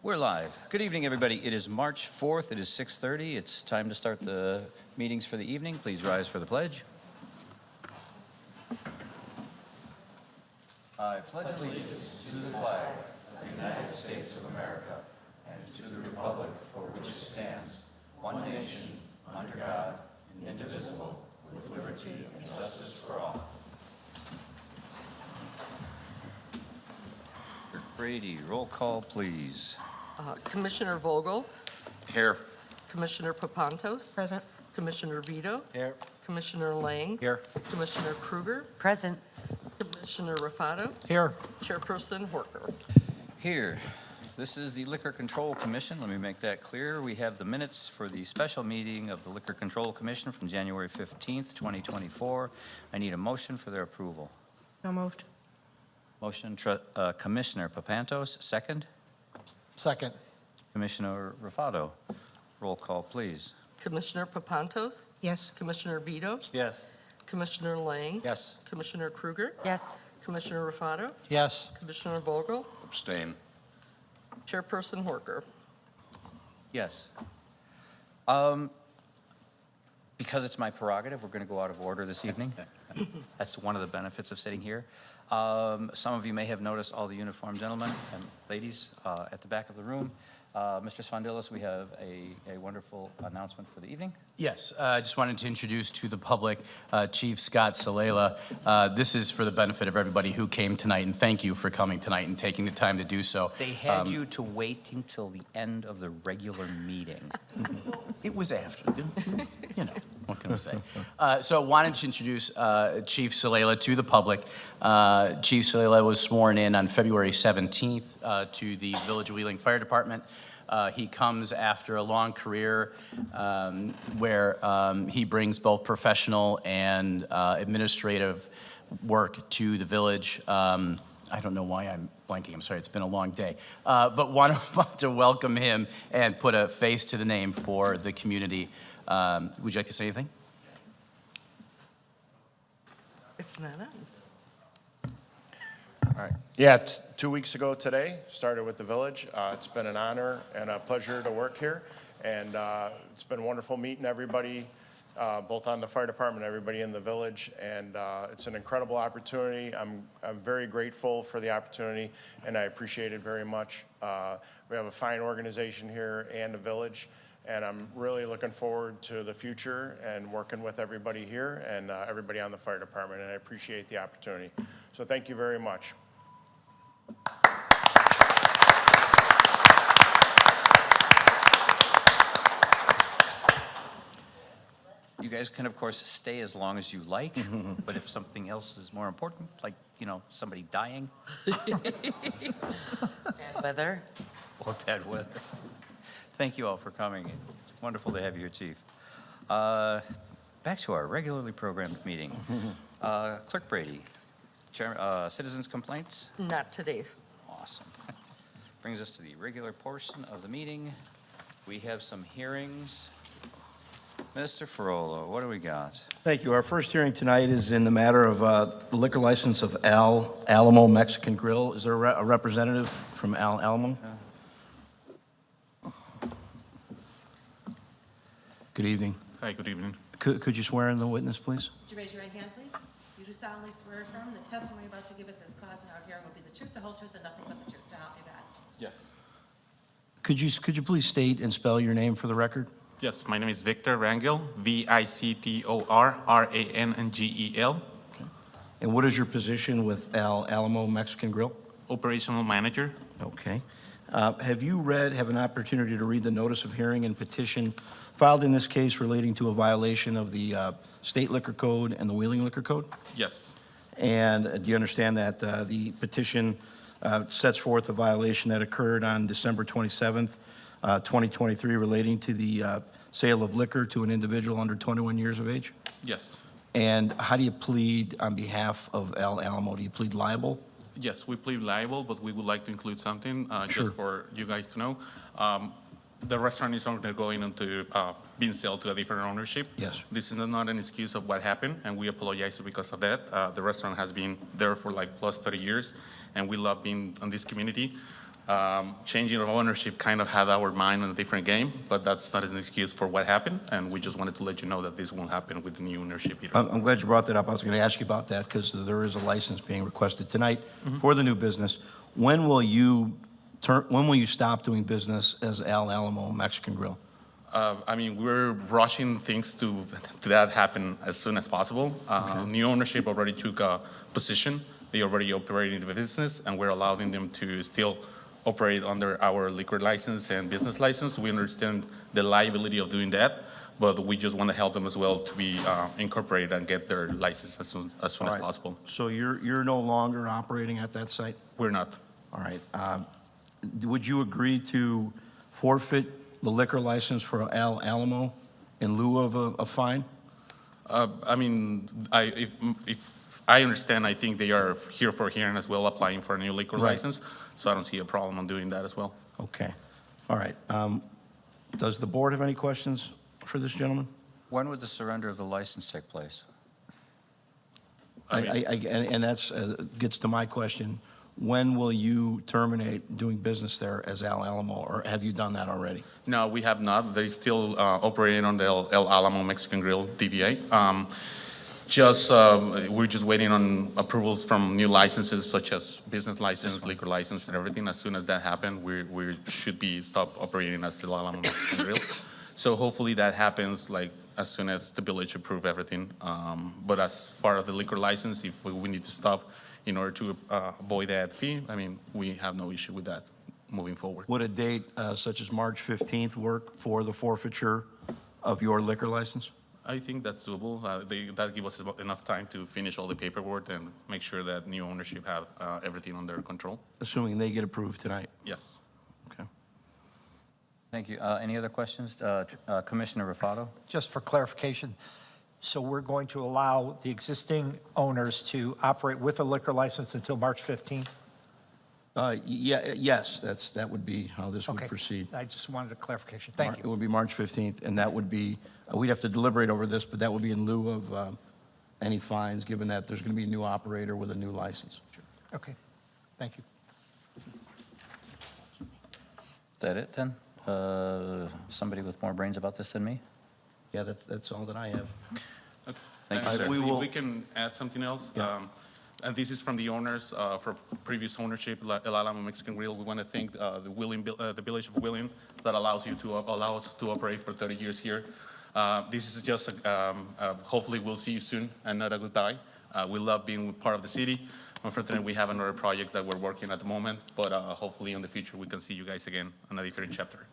We're live. Good evening, everybody. It is March 4th. It is 6:30. It's time to start the meetings for the evening. Please rise for the pledge. I pledge allegiance to the flag of the United States of America and to the republic for which it stands, one nation, under God, indivisible, with liberty and justice for all. Brady, roll call, please. Commissioner Vogel, Here. Commissioner Papantos, Present. Commissioner Vito, Here. Commissioner Lang, Here. Commissioner Kruger, Present. Commissioner Rafato, Here. Chairperson Horker. Here. This is the Liquor Control Commission. Let me make that clear. We have the minutes for the special meeting of the Liquor Control Commission from January 15th, 2024. I need a motion for their approval. So moved. Motion, Commissioner Papantos, second. Second. Commissioner Rafato. Roll call, please. Commissioner Papantos, Yes. Commissioner Vito, Yes. Commissioner Lang, Yes. Commissioner Kruger, Yes. Commissioner Rafato, Yes. Commissioner Vogel, Abstain. Chairperson Horker. Yes. Because it's my prerogative, we're going to go out of order this evening. That's one of the benefits of sitting here. Some of you may have noticed all the uniformed gentlemen and ladies at the back of the room. Mr. Svandilis, we have a wonderful announcement for the evening. Yes, I just wanted to introduce to the public Chief Scott Salela. This is for the benefit of everybody who came tonight, and thank you for coming tonight and taking the time to do so. They had you to wait until the end of the regular meeting. It was after, you know, what can I say? So wanted to introduce Chief Salela to the public. Chief Salela was sworn in on February 17th to the Village of Wheeling Fire Department. He comes after a long career where he brings both professional and administrative work to the village. I don't know why I'm blanking. I'm sorry, it's been a long day. But want to welcome him and put a face to the name for the community. Would you like to say anything? It's not on. All right. Yeah, 2 weeks ago today, started with the village. It's been an honor and a pleasure to work here. And it's been wonderful meeting everybody, both on the fire department, everybody in the village. And it's an incredible opportunity. I'm very grateful for the opportunity, and I appreciate it very much. We have a fine organization here and a village. And I'm really looking forward to the future and working with everybody here and everybody on the fire department, and I appreciate the opportunity. So thank you very much. You guys can, of course, stay as long as you like, but if something else is more important, like, you know, somebody dying Bad weather. or bad weather. Thank you all for coming. It's wonderful to have you here, Chief. Back to our regularly programmed meeting. Clerk Brady, citizens' complaints? Not today. Awesome. Brings us to the regular portion of the meeting. We have some hearings. Mr. Ferrolo, what do we got? Thank you. Our first hearing tonight is in the matter of the liquor license of Alamo Mexican Grill. Is there a representative from Alamo? Good evening. Hi, good evening. Could you swear in the witness, please? Would you raise your right hand, please? You do solemnly swear or affirm the testimony you're about to give at this cause and our hearing will be the truth, the whole truth, and nothing but the truth, so help me God. Yes. Could you please state and spell your name for the record? Yes, my name is Victor Rangel, Victor-Rangel. And what is your position with Alamo Mexican Grill? Operational manager. Okay. Have an opportunity to read the notice of hearing and petition filed in this case relating to a violation of the state liquor code and the Wheeling Liquor Code? Yes. And do you understand that the petition sets forth a violation that occurred on December 27th, 2023, relating to the sale of liquor to an individual under 21 years of age? Yes. And how do you plead on behalf of Alamo? Do you plead liable? Yes, we plead liable, but we would like to include something Sure. just for you guys to know. The restaurant is undergoing into being sold to a different ownership. Yes. This is not an excuse of what happened, and we apologize because of that. The restaurant has been there for like plus 30 years, and we love being in this community. Changing of ownership kind of had our mind on a different game, but that's not an excuse for what happened, and we just wanted to let you know that this won't happen with the new ownership here. I'm glad you brought that up. I was going to ask you about that because there is a license being requested tonight for the new business. When will you stop doing business as Alamo Mexican Grill? I mean, we're rushing things to that happen as soon as possible. New ownership already took a position. They already operate in the business, and we're allowing them to still operate under our liquor license and business license. We understand the liability of doing that, but we just want to help them as well to be incorporated and get their license as soon as possible. So you're no longer operating at that site? We're not. All right. Would you agree to forfeit the liquor license for Alamo in lieu of a fine? I mean, if I understand, I think they are here for hearing as well, applying for a new liquor Right. license, so I don't see a problem on doing that as well. Okay. All right. Does the board have any questions for this gentleman? When would the surrender of the license take place? And that's, gets to my question. When will you terminate doing business there as Alamo, or have you done that already? No, we have not. They're still operating on the El Alamo Mexican Grill DBA. We're just waiting on approvals from new licenses such as business license, liquor license, and everything. As soon as that happens, we should be stop operating as El Alamo Mexican Grill. So hopefully that happens like as soon as the village approve everything. But as far as the liquor license, if we need to stop in order to avoid that fee, I mean, we have no issue with that moving forward. Would a date such as March 15th work for the forfeiture of your liquor license? I think that's doable. That give us enough time to finish all the paperwork and make sure that new ownership have everything under control. Assuming they get approved tonight? Yes. Okay. Thank you. Any other questions? Commissioner Rafato? Just for clarification, so we're going to allow the existing owners to operate with a liquor license until March 15th? Yes, that would be how this would Okay. proceed. I just wanted a clarification. Thank It you. would be March 15th, and that would be, we'd have to deliberate over this, but that would be in lieu of any fines, given that there's going to be a new operator with a new license. Okay, thank you. Is that it then? Somebody with more brains about this than me? Yeah, that's all that I have. Thank you, If sir. we can add something else. Yeah. And this is from the owners for previous ownership, El Alamo Mexican Grill. We want to thank the village of Willing that allow us to operate for 30 years here. This is just, hopefully we'll see you soon and not a goodbye. We love being part of the city. Unfortunately, we have another project that we're working at the moment, but hopefully in the future we can see you guys again on a different chapter.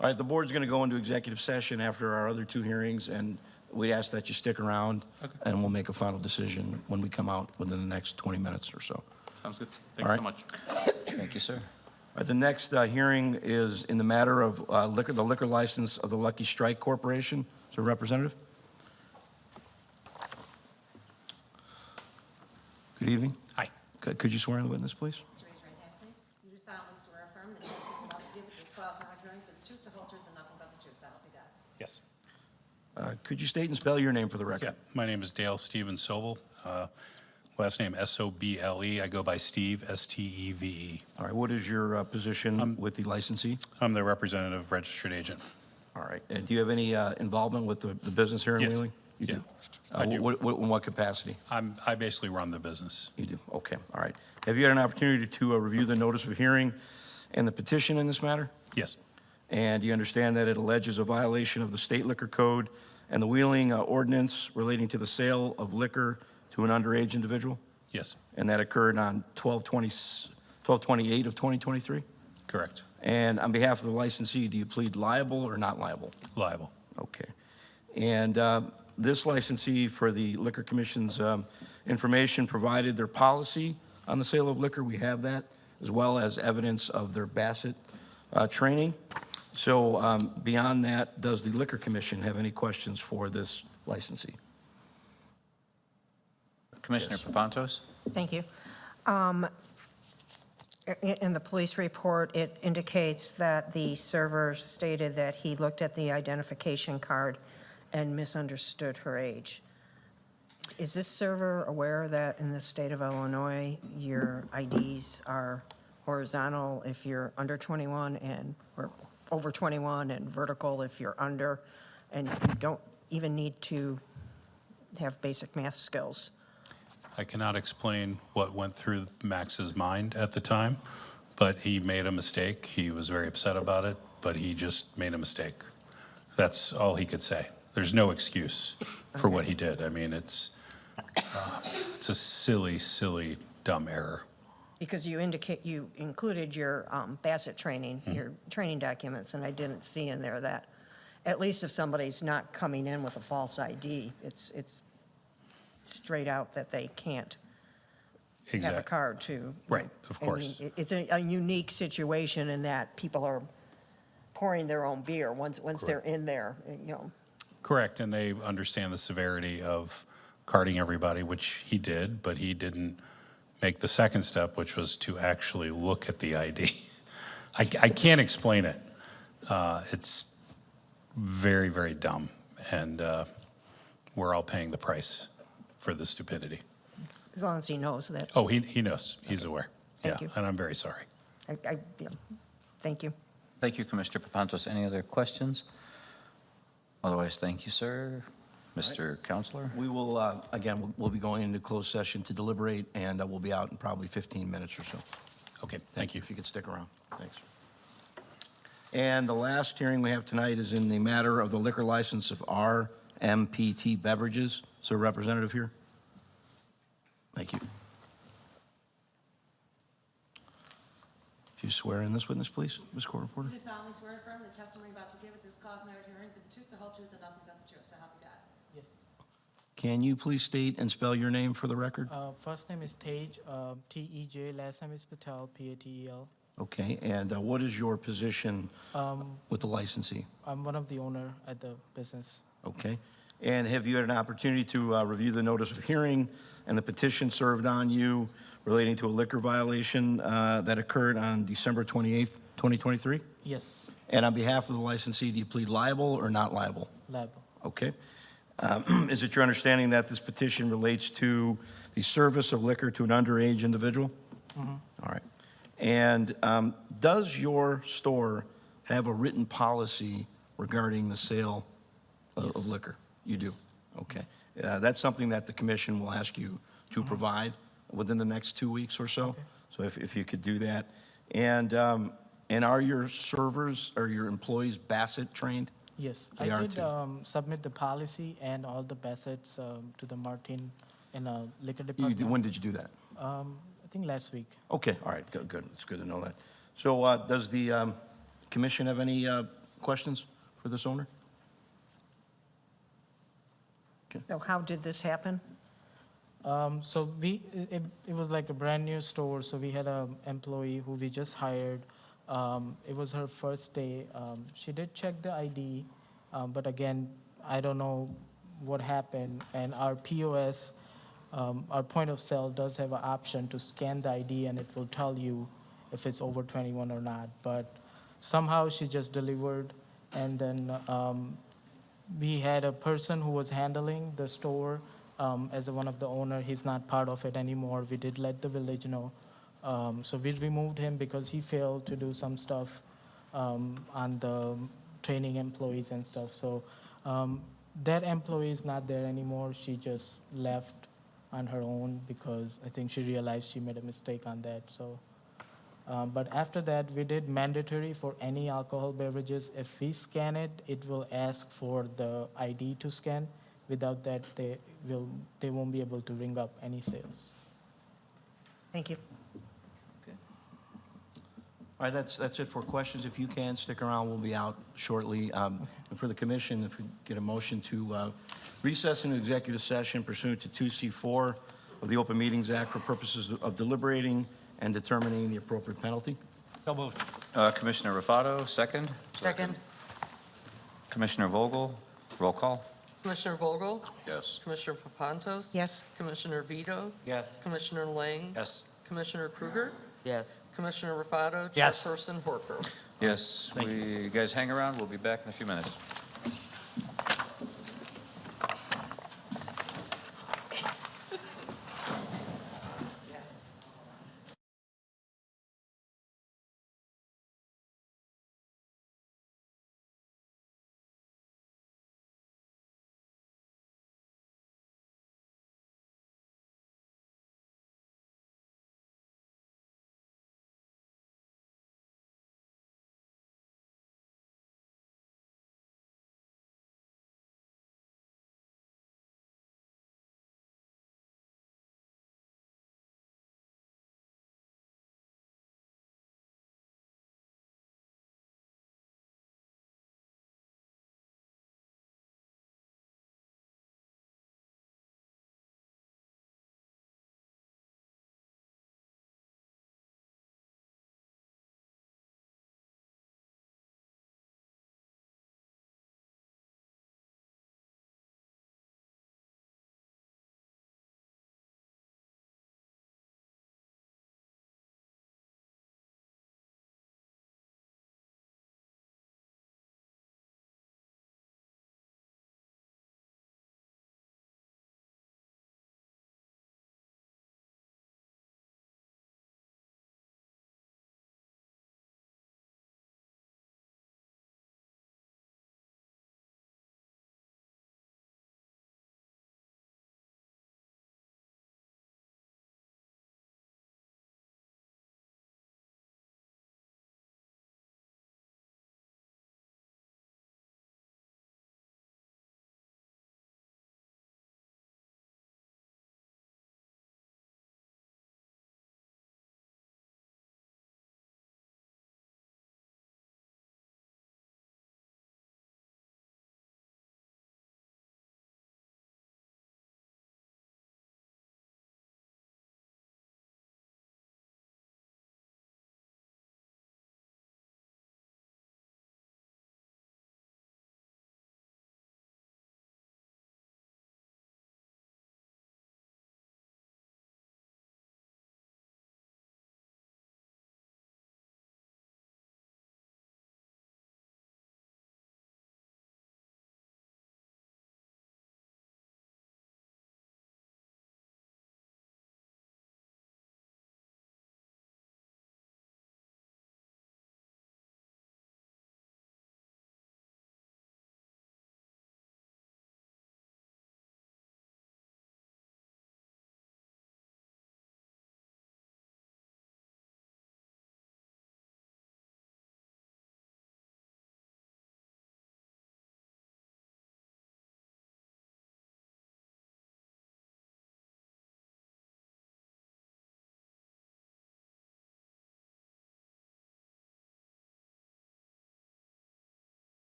All right, the board's going to go into executive session after our other two hearings, and we'd ask that you stick around, and we'll make a final decision when we come out within the next 20 minutes or so. Sounds good. All Thanks right. so much. Thank you, sir. All right, the next hearing is in the matter of the liquor license of the Lucky Strike Corporation. Is there a representative? Good evening. Hi. Could you swear in the witness, please? Raise your right hand, please. You do solemnly swear or affirm that the testimony you're about to give at this trial is not hearing for the truth, the whole truth, and nothing but the truth, so help you God. Yes. Could you state and spell your name for the Yeah, record? my name is Dale Steven Sobel. Last name S-O-B-L-E. I go by Steve, S-T-E-V-E. All right, what is your position with the licensee? I'm the representative registered agent. All right, and do you have any involvement with the business here in Yes. Wheeling? You Yeah, do? I do. In what capacity? I basically run the business. You do, okay, all right. Have you had an opportunity to review the notice of hearing and the petition in this matter? Yes, And do you understand that it alleges a violation of the state liquor code and the Wheeling ordinance relating to the sale of liquor to an underage individual? yes, And that occurred on 12/28 of 2023? correct. And on behalf of the licensee, do you plead liable or not liable? Liable. Okay. And this licensee, for the Liquor Commission's information, provided their policy on the sale of liquor. We have that, as well as evidence of their Bassett training. So beyond that, does the Liquor Commission have any questions for this licensee? Commissioner Papantos? Thank you. In the police report, it indicates that the server stated that he looked at the identification card and misunderstood her age. Is this server aware that in the state of Illinois, your IDs are horizontal if you're under 21 or over 21, and vertical if you're under, and you don't even need to have basic math skills. I cannot explain what went through Max's mind at the time, but he made a mistake. He was very upset about it, but he just made a mistake. That's all he could say. There's no excuse for what he did. I mean, it's a silly, silly, dumb error. Because you included your Bassett training, your training documents, and I didn't see in there that, at least if somebody's not coming in with a false ID, it's straight out that they can't have a Exactly. card to. Right, of course. I mean, it's a unique situation in that people are pouring their own beer once they're in there, you know. Correct, and they understand the severity of carding everybody, which he did, but he didn't make the second step, which was to actually look at the ID. I can't explain it. It's very, very dumb, and we're all paying the price for the stupidity. As long as he knows that. Oh, he knows. He's aware. Thank Yeah, you. and I'm very sorry. Thank you. Thank you, Commissioner Papantos. Any other questions? Otherwise, thank you, sir. Mr. Counselor? We will, again, we'll be going into closed session to deliberate, and we'll be out in probably 15 minutes or so. Okay, thank you. If you could stick around. Thanks. And the last hearing we have tonight is in the matter of the liquor license of RMPT Beverages. Is there a representative here? Thank you. Do you swear in this witness, please, Ms. Court Reporter? Do you solemnly swear or affirm the testimony you're about to give at this cause and hearing be the truth, the whole truth, and nothing but the truth, so help you God? Yes. Can you please state and spell your name for the record? First name is Tej, Tej. Last name is Patel, Patel. Okay, and what is your position with the licensee? I'm one of the owner at the business. Okay, and have you had an opportunity to review the notice of hearing and the petition served on you relating to a liquor violation that occurred on December 28th, 2023? Yes, And on behalf of the licensee, do you plead liable or not liable? liable. Okay. Is it your understanding that this petition relates to the service of liquor to an underage individual? Mm-hmm. All right. And does your store have a written policy regarding the sale of Yes. liquor? You do? Yes. Okay. That's something that the commission will ask you to provide within the next 2 weeks or so. Mm-hmm. Okay. So if you could do that. And are your servers or your employees Bassett trained? Yes, They I are did too. submit the policy and all the Bassets to the Martin in a liquor You department. did- When did you do that? I think last week. Okay, all right, good, good. It's good to know that. So does the commission have any questions for this owner? So how did this happen? So it was like a brand new store, so we had an employee who we just hired. It was her first day. She did check the ID, but again, I don't know what happened. And our POS, our point of sale does have an option to scan the ID and it will tell you if it's over 21 or not. But somehow she just delivered, and then we had a person who was handling the store as one of the owner. He's not part of it anymore. We did let the village know. So we removed him because he failed to do some stuff on the training employees and stuff. So that employee is not there anymore. She just left on her own because I think she realized she made a mistake on that. So, but after that, we did mandatory for any alcohol beverages. If we scan it, it will ask for the ID to scan. Without that, they won't be able to ring up any sales. Thank you. All right, that's it for questions. If you can, stick around, we'll be out shortly. And for the commission, if we get a motion to recess into executive session pursuant to 2C4 of the Open Meetings Act for purposes of deliberating and determining the appropriate penalty. So moved. Commissioner Rufato, second. Second. Commissioner Vogel, roll call. Commissioner Vogel? Yes. Commissioner Papantos? Yes. Commissioner Vito? Yes. Commissioner Lang? Yes. Commissioner Kruger? Yes. Commissioner Rufato? Yes. Chairperson Horker? Yes, you guys hang around. We'll be back in a few minutes.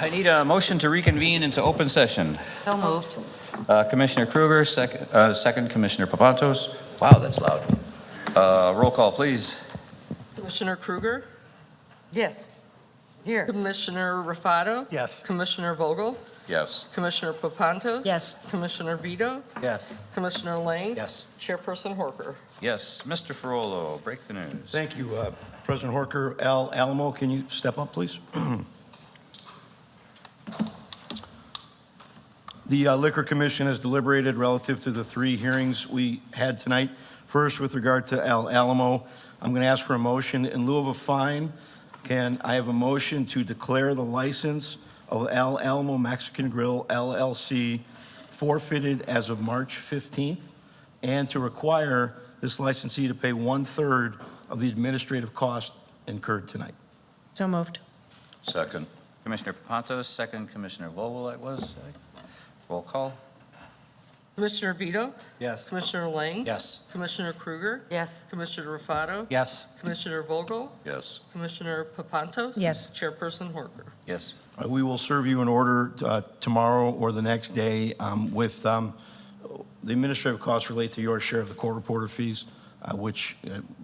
I need a motion to reconvene into open session. So moved. Commissioner Kruger, second Commissioner Papantos. Wow, that's loud. Roll call, please. Commissioner Kruger, Yes. Here. Commissioner Rufato. Yes. Commissioner Vogel, Yes. Commissioner Papantos. Yes. Commissioner Vito, Yes. Commissioner Lang. Yes. Chairperson Horker. Yes, Mr. Ferrolo, break the news. Thank you, President Horker. Alamo, can you step up, please? The Liquor Commission has deliberated relative to the 3 hearings we had tonight. First, with regard to Alamo, I'm going to ask for a motion. In lieu of a fine, can I have a motion to declare the license of Alamo Mexican Grill LLC forfeited as of March 15th, and to require this licensee to pay 1/3 of the administrative cost incurred tonight? So moved. Second. Commissioner Papantos, second Commissioner Vogel, that was. Roll call. Commissioner Vito, Yes. Commissioner Lang. Yes. Commissioner Kruger, Yes. Commissioner Rufato. Yes. Commissioner Vogel, Yes. Commissioner Papantos. Yes. Chairperson Horker. Yes. We will serve you an order tomorrow or the next day with the administrative costs relate to your share of the court reporter fees, which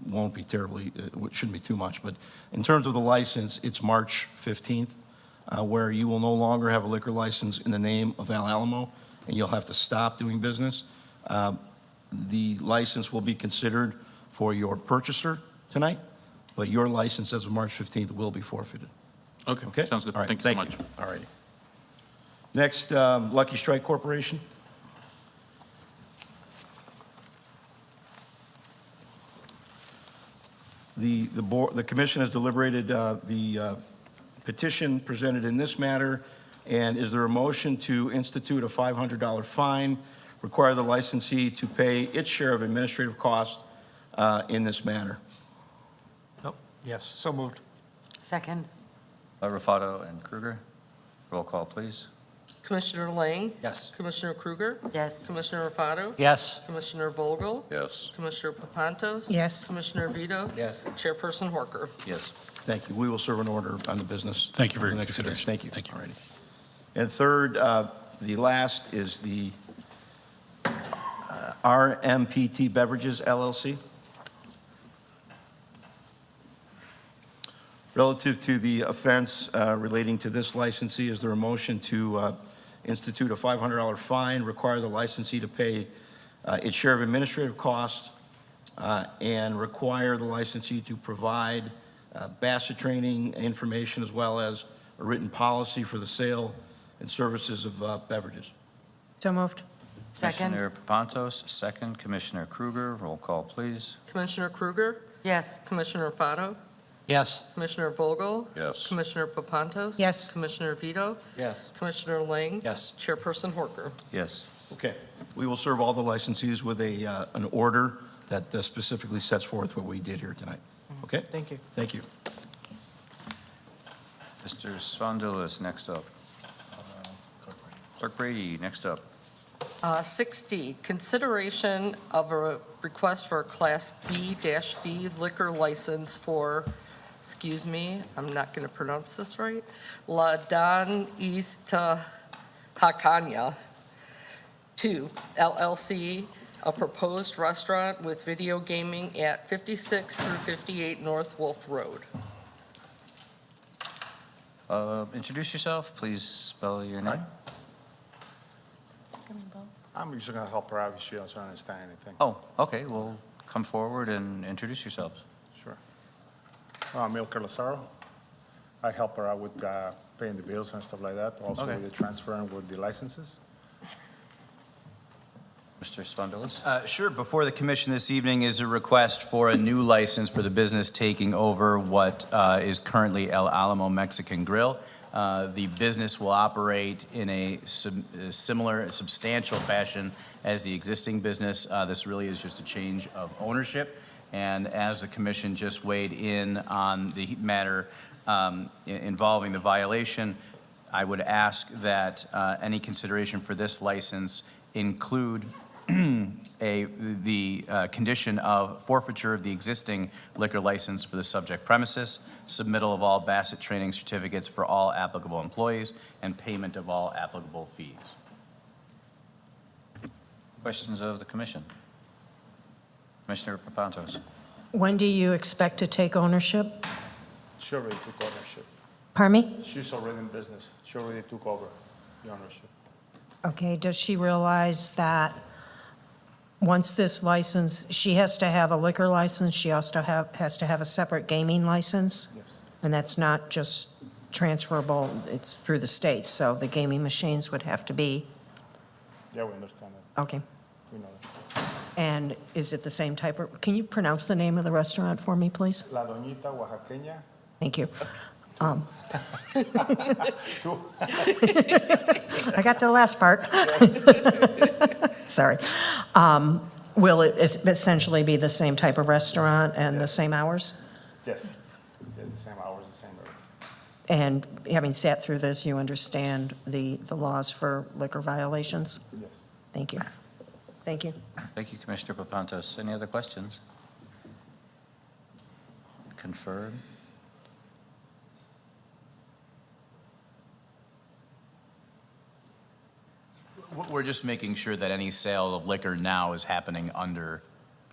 won't be terribly, shouldn't be too much. But in terms of the license, it's March 15th, where you will no longer have a liquor license in the name of Alamo, and you'll have to stop doing business. The license will be considered for your purchaser tonight, but your license as of March 15th will be forfeited. Okay, Okay? sounds good. All right, Thank you so much. All righty. Next, Lucky Strike Corporation. The commission has deliberated the petition presented in this matter, and is there a motion to institute a $500 fine, require the licensee to pay its share of administrative costs in this matter? Nope. Yes. So moved. Second. Rufato and Kruger. Roll call, please. Commissioner Lang. Yes. Commissioner Kruger, Yes. Commissioner Rufato. Yes. Commissioner Vogel, Yes. Commissioner Papantos. Yes. Commissioner Vito. Yes. Chairperson Horker. Yes. Thank you. We will serve an order on the business. Thank you for your the next hearing. consideration. Thank you. Thank you. All righty. And third, the last is the RMPT Beverages LLC. Relative to the offense relating to this licensee, is there a motion to institute a $500 fine, require the licensee to pay its share of administrative costs, and require the licensee to provide BASSA training information as well as a written policy for the sale and services of beverages? So moved. Second. Commissioner Papantos, second Commissioner Kruger. Roll call, please. Commissioner Kruger, Yes. Commissioner Rufato, Yes. Commissioner Vogel, Yes. Commissioner Papantos. Yes. Commissioner Vito, Yes. Commissioner Lang. Yes. Chairperson Horker. Yes. Okay. We will serve all the licensees with an order that specifically sets forth what we did here tonight. Okay? Thank you. Thank you. Mr. Spondulis, next up. Clerk Brady, next up. 6D, consideration of a request for a Class B-D liquor license for, excuse me, I'm not going to pronounce this right, La Doñita 2 LLC, a proposed restaurant with video gaming at 56 through 58 North Wolf Road. Introduce yourself, please spell your name. I'm just going to help her out if she doesn't understand anything. Oh, okay, well, come forward and introduce yourselves. Sure. Milker Lazaro. I help her out with paying the bills and stuff like that, also Okay. with the transfer and with the licenses. Mr. Spondulis? Sure. Before the commission this evening is a request for a new license for the business taking over what is currently El Alamo Mexican Grill. The business will operate in a similar, substantial fashion as the existing business. This really is just a change of ownership. And as the commission just weighed in on the matter involving the violation, I would ask that any consideration for this license include the condition of forfeiture of the existing liquor license for the subject premises, submittal of all Bassett training certificates for all applicable employees, and payment of all applicable fees. Questions of the commission? Commissioner Papantos. When do you expect to take ownership? She already took ownership. Pardon me? She's already in business. She already took over the ownership. Okay, does she realize that once this license, she has to have a liquor license, she also has to have a separate gaming license? Yes. And that's not just transferable, it's through the state, so the gaming machines would have to be, Yeah, we understand that. okay. We know that. And is it the same type of, can you pronounce the name of the restaurant for me, please? La Doñita, Oaxaqueña. Thank you. Two. I got the last part. Sorry. Will it essentially be the same type of restaurant and the same hours? Yes. Yeah, the same hours, the same everything. And having sat through this, you understand the laws for liquor violations? Yes. Thank you. Thank you. Thank you, Commissioner Papantos. Any other questions? Confirm. We're just making sure that any sale of liquor now is happening under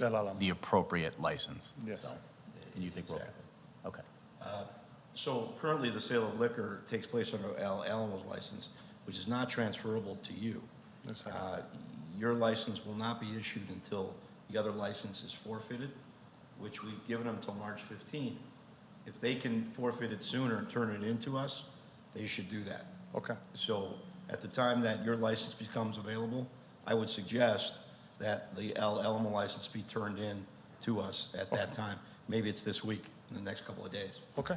El Alamo. the appropriate license. Yes. And you think we're, okay. So currently, the sale of liquor takes place under Alamo's license, which is not transferable to you. Yes, sir. Your license will not be issued until the other license is forfeited, which we've given them until March 15th. If they can forfeit it sooner and turn it into us, they should do that. Okay. So at the time that your license becomes available, I would suggest that the El Alamo license be turned in to us at that time. Maybe it's this week, in the next couple of days. Okay.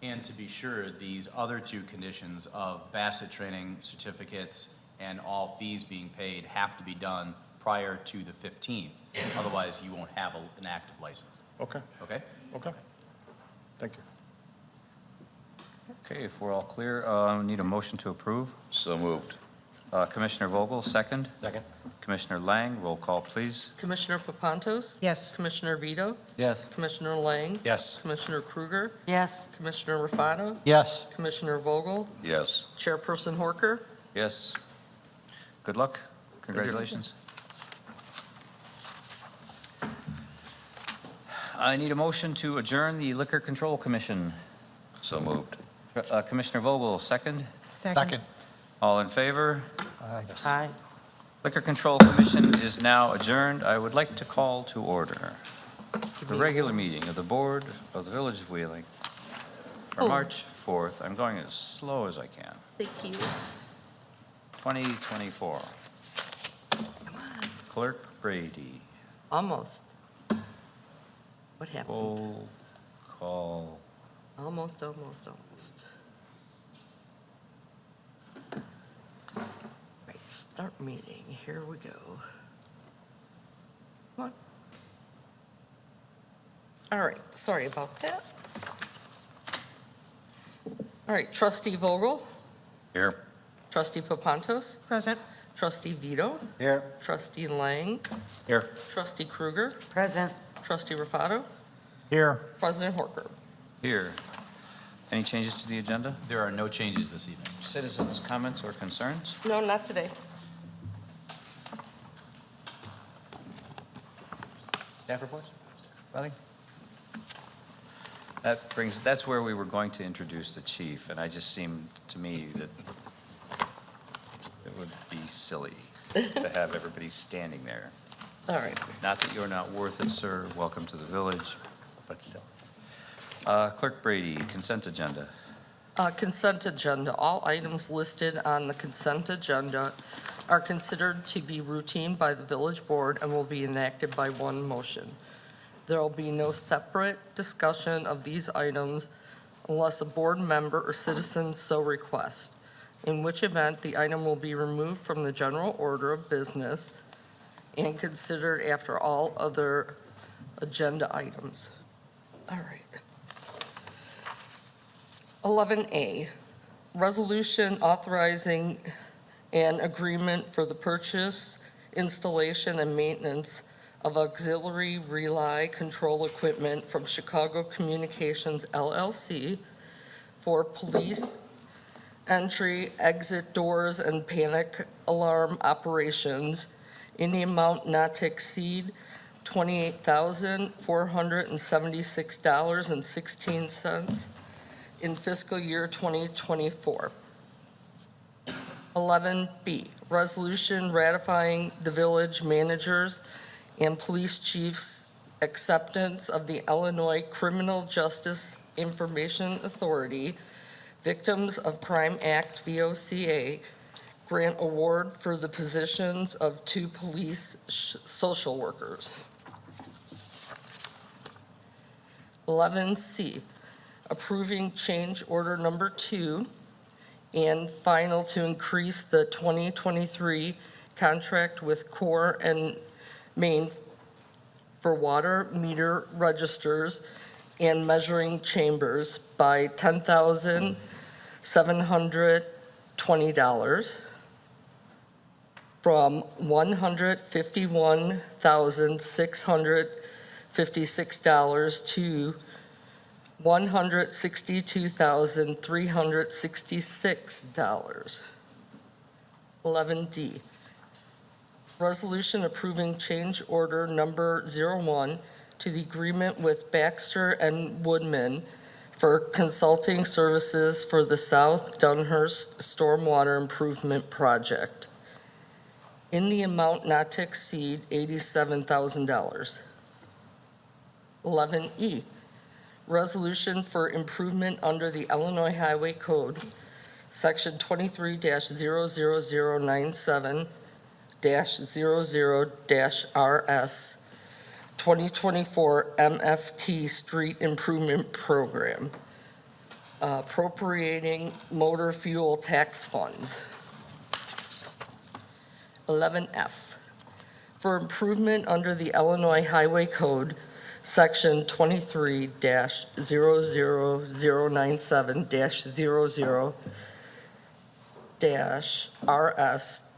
And to be sure, these other two conditions of Bassett training certificates and all fees being paid have to be done prior to the 15th. Otherwise, you won't have an active license. Okay. Okay? Okay. Thank you. Okay, if we're all clear, need a motion to approve. So moved. Commissioner Vogel, second. Second. Commissioner Lang, roll call, please. Commissioner Papantos? Yes. Commissioner Vito? Yes. Commissioner Lang? Yes. Commissioner Kruger? Yes. Commissioner Raffato? Yes. Commissioner Vogel? Yes. Chairperson Horker? Yes. Good luck. Congratulations. I need a motion to adjourn the Liquor Control Commission. So moved. Commissioner Vogel, second. Second. All in favor? Aye. Aye. Liquor Control Commission is now adjourned. I would like to call to order the regular meeting of the Board of the Village of Wheeling for Oh. March 4th. I'm going as slow as I can. Thank you. 2024. Clerk Brady, Almost. What happened? roll call. Almost. Right, start meeting. Here we go. Come on. All right, sorry about that. All right, trustee Vogel, Here. trustee Papantos, Present. trustee Vito, Here. trustee Lang, Here. trustee Kruger, Present. trustee Raffato, Here. President Horker. Here. Any changes to the agenda? There are no changes this evening. Citizens' comments or concerns? No, not today. Staff reports? Nothing? That's where we were going to introduce the chief, and I just seemed to me that it would be silly to have everybody standing there. All right. Not that you're not worth it, sir. Welcome to the village, but still. Clerk Brady, consent agenda. Consent agenda. All items listed on the consent agenda are considered to be routine by the village board and will be enacted by one motion. There will be no separate discussion of these items unless a board member or citizen so requests, in which event the item will be removed from the general order of business and considered after all other agenda items. All right. 11A, resolution authorizing an agreement for the purchase installation and maintenance of auxiliary relay control equipment from Chicago Communications LLC for police entry, exit doors, and panic alarm operations in the amount not to exceed $28,476.16 in fiscal year 2024. 11B, resolution ratifying the village managers and police chief's acceptance of the Illinois Criminal Justice Information Authority Victims of Crime Act, VOCA, grant award for the positions of 2 police social workers. 11C, approving change order number 2 and final to increase the 2023 contract with Core and Main for water meter registers and measuring chambers by $10,720 from $151,656 to $162,366. 11D, resolution approving change order number 01 to the agreement with Baxter and Woodman for consulting services for the South Dunhurst Stormwater Improvement Project in the amount not to exceed $87,000. 11E, resolution for improvement under the Illinois Highway Code, Section 23-0097-00-RS 2024 MFT Street Improvement Program, appropriating motor fuel tax funds. 11F, for improvement under the Illinois Highway Code, Section 23-0097-00-RS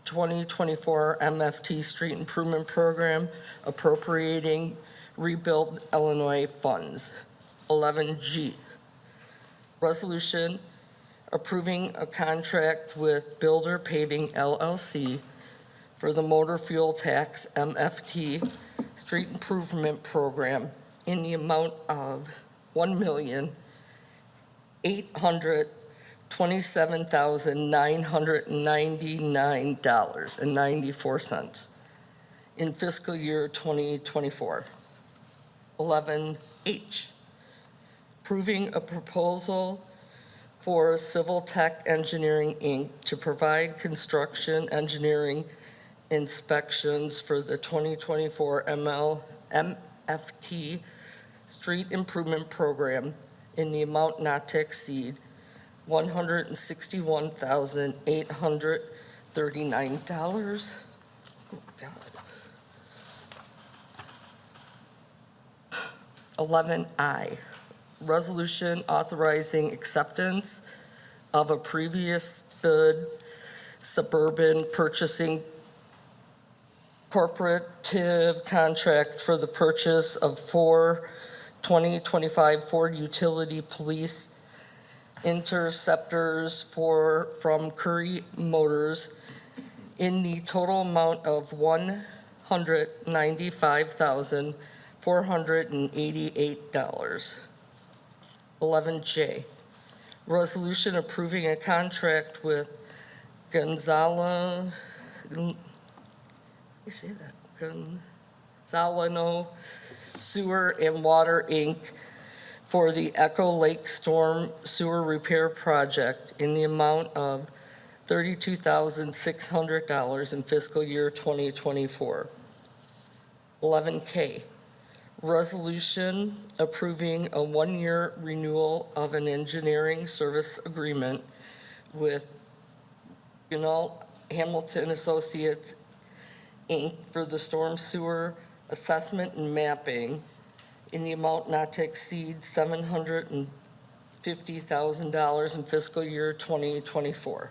2024 MFT Street Improvement Program, appropriating rebuild Illinois funds. 11G, resolution approving a contract with Builder Paving LLC for the motor fuel tax MFT Street Improvement Program in the amount of $1,827,999.94 in fiscal year 2024. 11H, approving a proposal for Civil Tech Engineering, Inc. to provide construction engineering inspections for the 2024 MFT Street Improvement Program in the amount not to exceed $161,839. Oh, God. 11I, resolution authorizing acceptance of a previous bid suburban purchasing cooperative contract for the purchase of 4 2025 Ford Utility Police Interceptors from Curry Motors in the total amount of $195,488. 11J, resolution approving a contract with Gonzalo Sewer and Water, Inc. for the Echo Lake Storm Sewer Repair Project in the amount of $32,600 in fiscal year 2024. 11K, resolution approving a one-year renewal of an engineering service agreement with Hamilton Associates, Inc. for the storm sewer assessment and mapping in the amount not to exceed $750,000 in fiscal year 2024.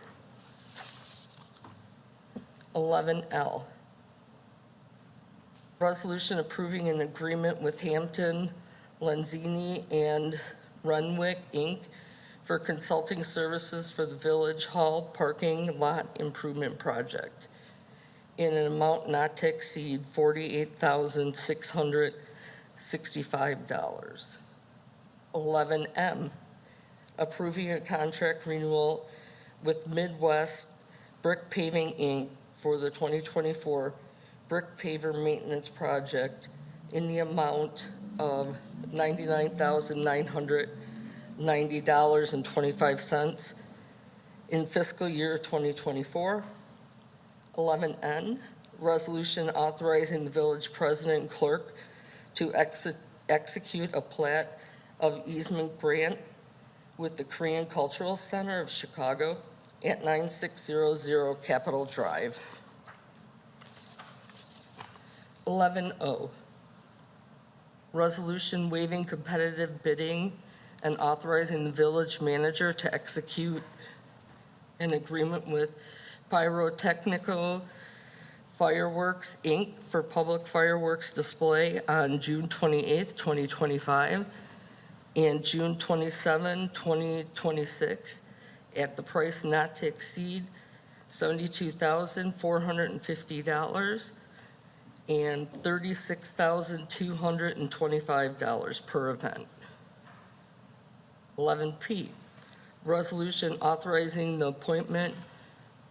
11L, resolution approving an agreement with Hampton, Lenzini, and Renwick, Inc. for consulting services for the Village Hall Parking Lot Improvement Project in an amount not to exceed $48,665. 11M, approving a contract renewal with Midwest Brick Paving, Inc. for the 2024 brick paver maintenance project in the amount of $99,990.25 in fiscal year 2024. 11N, resolution authorizing the village president and clerk to execute a plat of easement grant with the Korean Cultural Center of Chicago at 9600 Capitol Drive. 11O, resolution waiving competitive bidding and authorizing the village manager to execute an agreement with Pyrotechnical Fireworks, Inc. for public fireworks display on June 28th, 2025, and June 27, 2026, at the price not to exceed $72,450 and $36,225 per event. 11P, resolution authorizing the appointment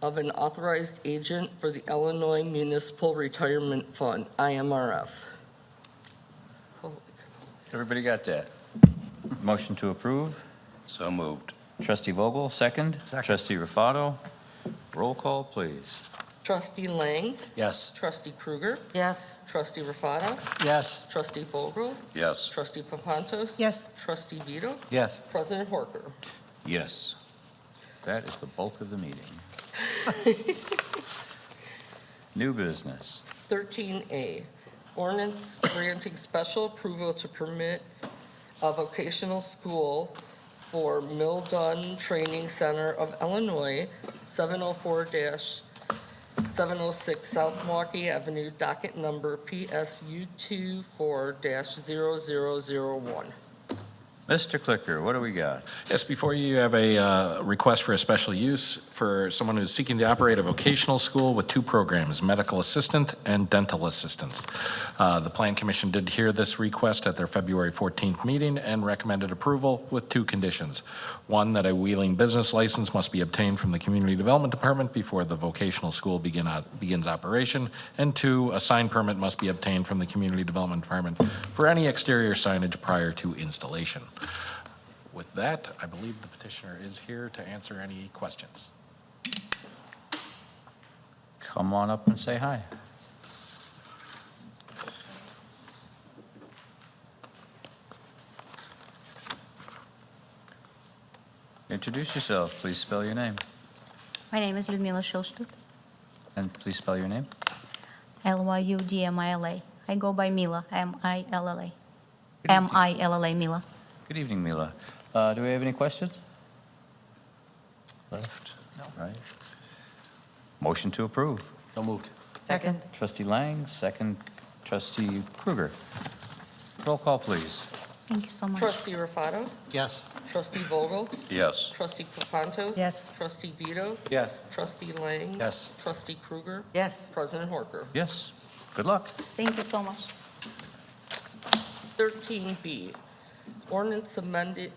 of an authorized agent for the Illinois Municipal Retirement Fund, IMRF. Holy cow. Everybody got that? Motion to approve. So moved. Trustee Vogel, second. Second. Trustee Rufato. Roll call, please. Trustee Lang, Yes. Trustee Krueger, Yes. Trustee Rufato, Yes. Trustee Vogel, Yes. Trustee Papantos. Yes. Trustee Vito, Yes. President Horker. Yes. That is the bulk of the meeting. New business. 13A, ordinance granting special approval to permit a vocational school for Mildun Training Center of Illinois, 704-706 South Milwaukee Avenue, docket number PSU 24-0001. Mr. Clicker, what do we got? Yes, before you have a request for a special use for someone who's seeking to operate a vocational school with two programs, medical assistant and dental assistant. The Plan Commission did hear this request at their February 14th meeting and recommended approval with two conditions. One, that a Wheeling business license must be obtained from the Community Development Department before the vocational school begins operation. And two, a sign permit must be obtained from the Community Development Department for any exterior signage prior to installation. With that, I believe the petitioner is here to answer any questions. Come on up and say hi. Introduce yourself. Please spell your name. My name is Ludmila Shilstut, And please spell your name. Lydmila. I go by Mila, M-I-L-L-A. Good evening. M-I-L-L-A, Mila. Good evening, Mila. Do we have any questions? Left? No. Right. Motion to approve. So moved. Second. Trustee Lang, second. Trustee Krueger. Roll call, please. Thank you so much. Trustee Rufato, Yes. Trustee Vogel, Yes. Trustee Papantos. Yes. Trustee Vito, Yes. Trustee Lang. Yes. Trustee Krueger, Yes. President Horker. Yes. Good luck. Thank you so much. 13B, ordinance amending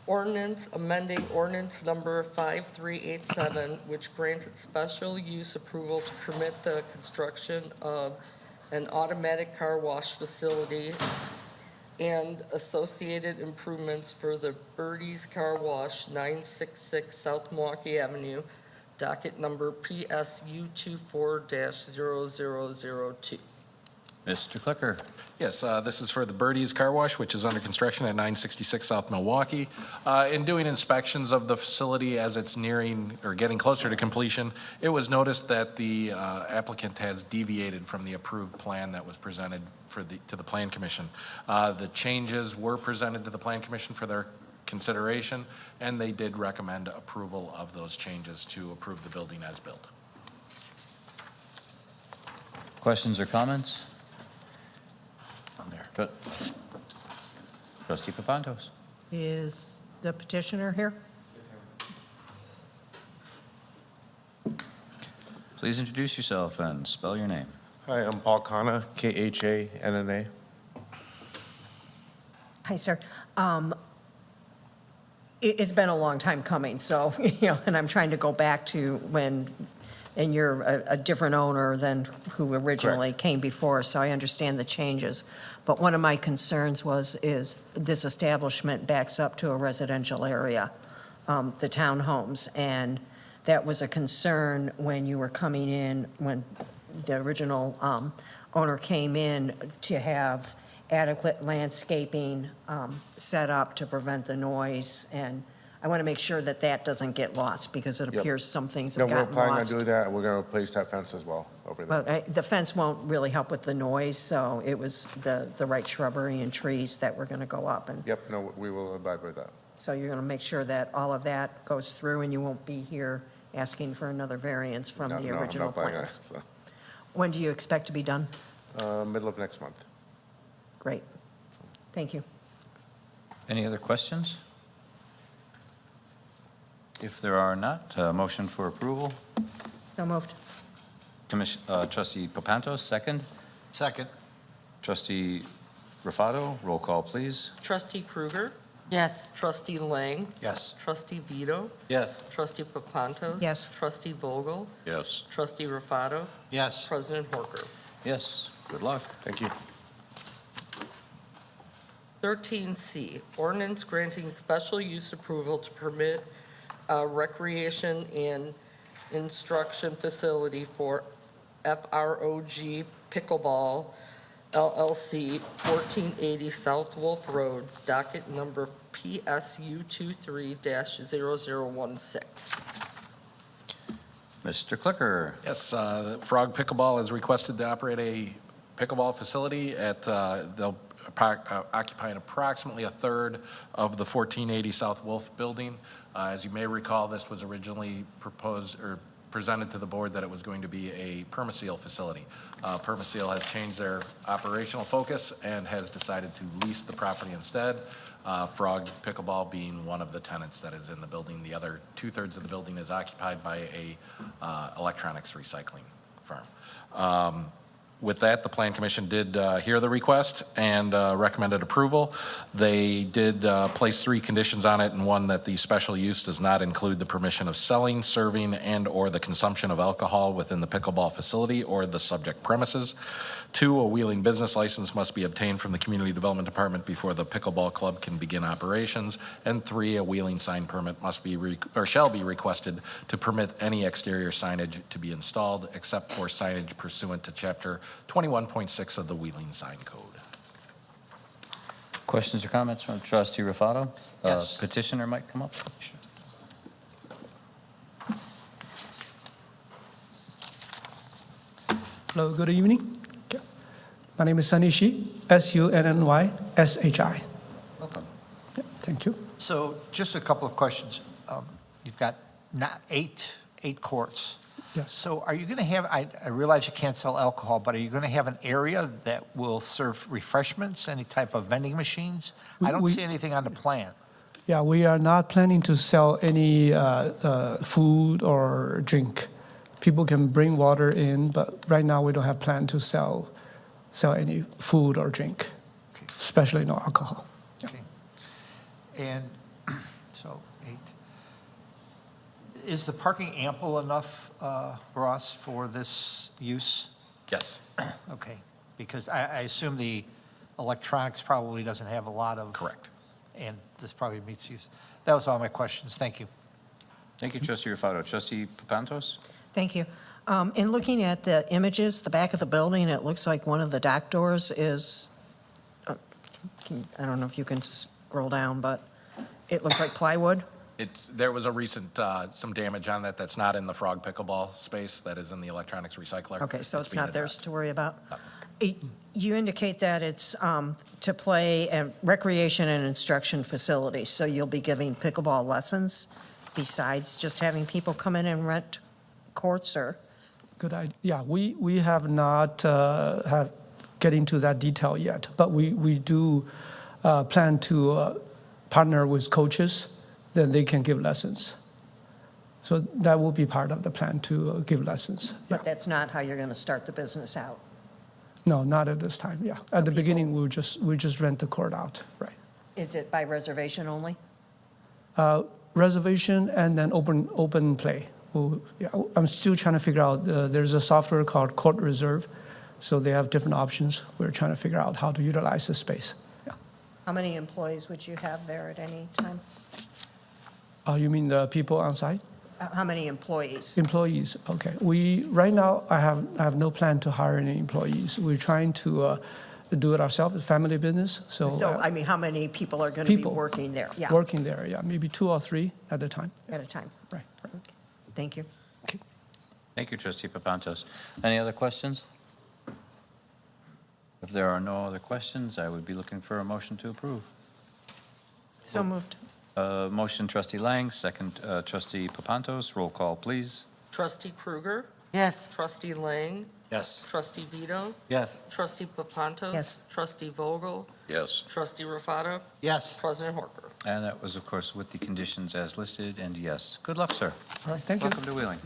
ordinance number 5387, which granted special use approval to permit the construction of an automatic car wash facility and associated improvements for the Birdies Car Wash, 966 South Milwaukee Avenue, docket number PSU 24-0002. Mr. Clicker. Yes, this is for the Birdies Car Wash, which is under construction at 966 South Milwaukee. In doing inspections of the facility as it's nearing or getting closer to completion, it was noticed that the applicant has deviated from the approved plan that was presented to the Plan Commission. The changes were presented to the Plan Commission for their consideration, and they did recommend approval of those changes to approve the building as built. Questions or comments? Good. Trustee Papantos. Is the petitioner here? Please introduce yourself and spell your name. Hi, I'm Paul Khanna, Khanna. Hi, sir. It's been a long time coming, so, and I'm trying to go back to when, and you're a different owner than who originally came before, so I understand the changes. But one of my concerns is this establishment backs up to a residential area, the townhomes, and that was a concern when you were coming in, when the original owner came in, to have adequate landscaping set up to prevent the noise. And I want to make sure that that doesn't get lost, because it Yep. appears some things No, have we're gotten planning on lost. doing that, and we're gonna replace that fence as well over there. But the fence won't really help with the noise, so it was the right shrubbery and trees that were going to go up. And Yep, no, we will abide by that. so you're going to make sure that all of that goes through, and you won't be here asking for another variance from No, the no, I'm original not planning on it, plans. so. When do you expect to be done? Middle of next month. Great. Thank you. Any other questions? If there are not, motion for approval. So moved. Trustee Papantos, second. Second. Trustee Rufato, roll call, please. Trustee Krueger? Yes. Trustee Lang? Yes. Trustee Vito? Yes. Trustee Papantos? Yes. Trustee Vogel? Yes. Trustee Rufato? Yes. President Horker? Yes, good luck. Thank you. 13C, ordinance granting special use approval to permit a recreation and instruction facility for FROG Pickleball LLC, 1480 South Wolf Road, docket number PSU 23-0016. Mr. Clicker. Yes, Frog Pickleball is requested to operate a pickleball facility at, they'll occupy approximately a third of the 1480 South Wolf building. As you may recall, this was originally proposed or presented to the board that it was going to be a Permaseal facility. Permaseal has changed their operational focus and has decided to lease the property instead. Frog Pickleball being one of the tenants that is in the building. The other 2/3 of the building is occupied by a electronics recycling firm. With that, the Plan Commission did hear the request and recommended approval. They did place 3 conditions on it, and one that the special use does not include the permission of selling, serving, and/or the consumption of alcohol within the pickleball facility or the subject premises. 2, a wheeling business license must be obtained from the Community Development Department before the pickleball club can begin operations. And 3, a wheeling sign permit must be shall be requested to permit any exterior signage to be installed except for signage pursuant to Chapter 21.6 of the Wheeling Sign Code. Questions or comments from Trustee Rufato? Yes. Petitioner might come up. Hello, good evening. My name is Sunny Shi, SUNNYSHI. Welcome. Thank you. So just a couple of questions. You've got eight courts. Yes. So are you going to have, I realize you can't sell alcohol, but are you going to have an area that will serve refreshments, any type of vending machines? I don't see anything on the plan. Yeah, we are not planning to sell any food or drink. People can bring water in, but right now we don't have plan to sell any food or drink, especially no alcohol. Okay. And so 8. Is the parking ample enough, Ross, for this use? Yes. Okay, because I assume the electronics probably doesn't have a lot of. Correct. And this probably meets use. That was all my questions. Thank you. Thank you, Trustee Rufato. Trustee Papantos? Thank you. In looking at the images, the back of the building, it looks like one of the dock doors is, I don't know if you can scroll down, but it looks like plywood. There was a recent, some damage on that that's not in the Frog Pickleball space, that is in the electronics recycler. Okay, so it's being not theirs addressed. to worry about? You indicate that it's to play a recreation and instruction facility, so you'll be giving pickleball lessons besides just having people come in and rent courts, or? Good idea. Yeah, we have not have get into that detail yet, but we do plan to partner with coaches, then they can give lessons. So that will be part of the plan to give lessons. But that's not how you're going to start the business out. No, not at this time, yeah. At the beginning, we just rent the court out, right. Is it by reservation only? Reservation and then open play. Yeah, I'm still trying to figure out, there's a software called Court Reserve, so they have different options. We're trying to figure out how to utilize the space. Yeah. How many employees would you have there at any time? You mean the people on site? How many employees? Employees, okay. Right now, I have no plan to hire any employees. We're trying to do it ourselves, it's family business, so. So, I mean, how many people are going to be People. working there? Yeah, Working there, yeah, maybe 2 or 3 at a time. at a time. Right. Okay. Thank you. Thank you, trustee Papantos. Any other questions? If there are no other questions, I would be looking for a motion to approve. So moved. Motion trustee Lang, second trustee Papantos. Roll call, please. Trustee Krueger? Yes. Trustee Lang? Yes. Trustee Vito? Yes. Trustee Papantos? Yes. Trustee Vogel? Yes. Trustee Rafata? Yes. President Horker? And that was, of course, with the conditions as listed, and yes. Good luck, sir. All right, thank you. Welcome to Wheeling.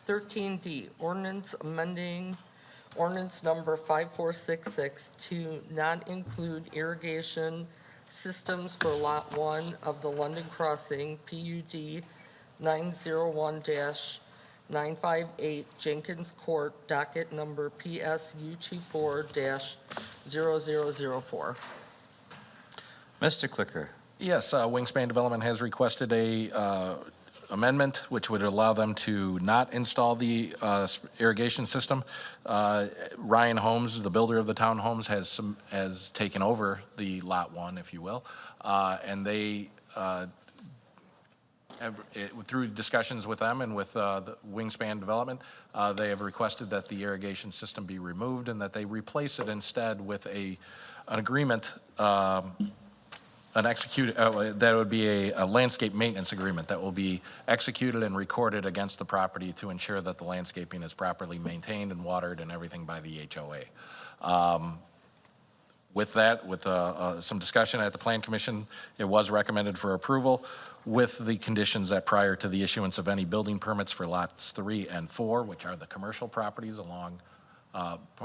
13D, ordinance amending ordinance number 5466 to not include irrigation systems for Lot 1 of the London Crossing, PUD 901-958 Jenkins Court, docket number PSU 24-0004. Mr. Clicker. Yes, Wingspan Development has requested a amendment which would allow them to not install the irrigation system. Ryan Homes, the builder of the townhomes, has taken over the Lot 1, if you will, and they, through discussions with them and with the Wingspan Development, they have requested that the irrigation system be removed and that they replace it instead with an agreement, that would be a landscape maintenance agreement that will be executed and recorded against the property to ensure that the landscaping is properly maintained and watered and everything by the HOA. With that, with some discussion at the Plan Commission, it was recommended for approval with the conditions that prior to the issuance of any building permits for lots 3 and 4, which are the commercial properties along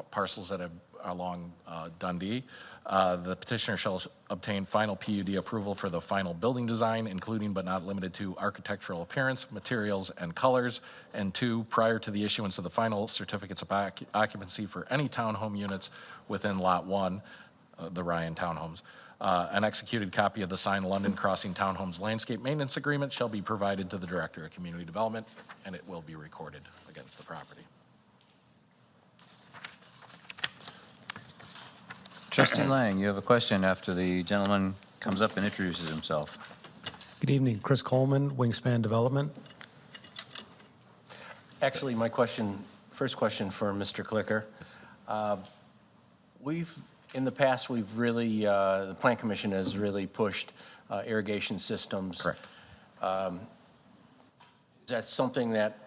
parcels that are along Dundee, the petitioner shall obtain final PUD approval for the final building design, including but not limited to architectural appearance, materials, and colors. And 2, prior to the issuance of the final certificates of occupancy for any townhome units within Lot 1, the Ryan Townhomes, an executed copy of the signed London Crossing Townhomes Landscape Maintenance Agreement shall be provided to the Director of Community Development, and it will be recorded against the property. Trustee Lang, you have a question after the gentleman comes up and introduces himself. Good evening, Chris Coleman, Wingspan Development. Actually, my first question for Mr. Clicker. In the past, we've really, the Plan Commission has really pushed irrigation systems. Correct. Is that something that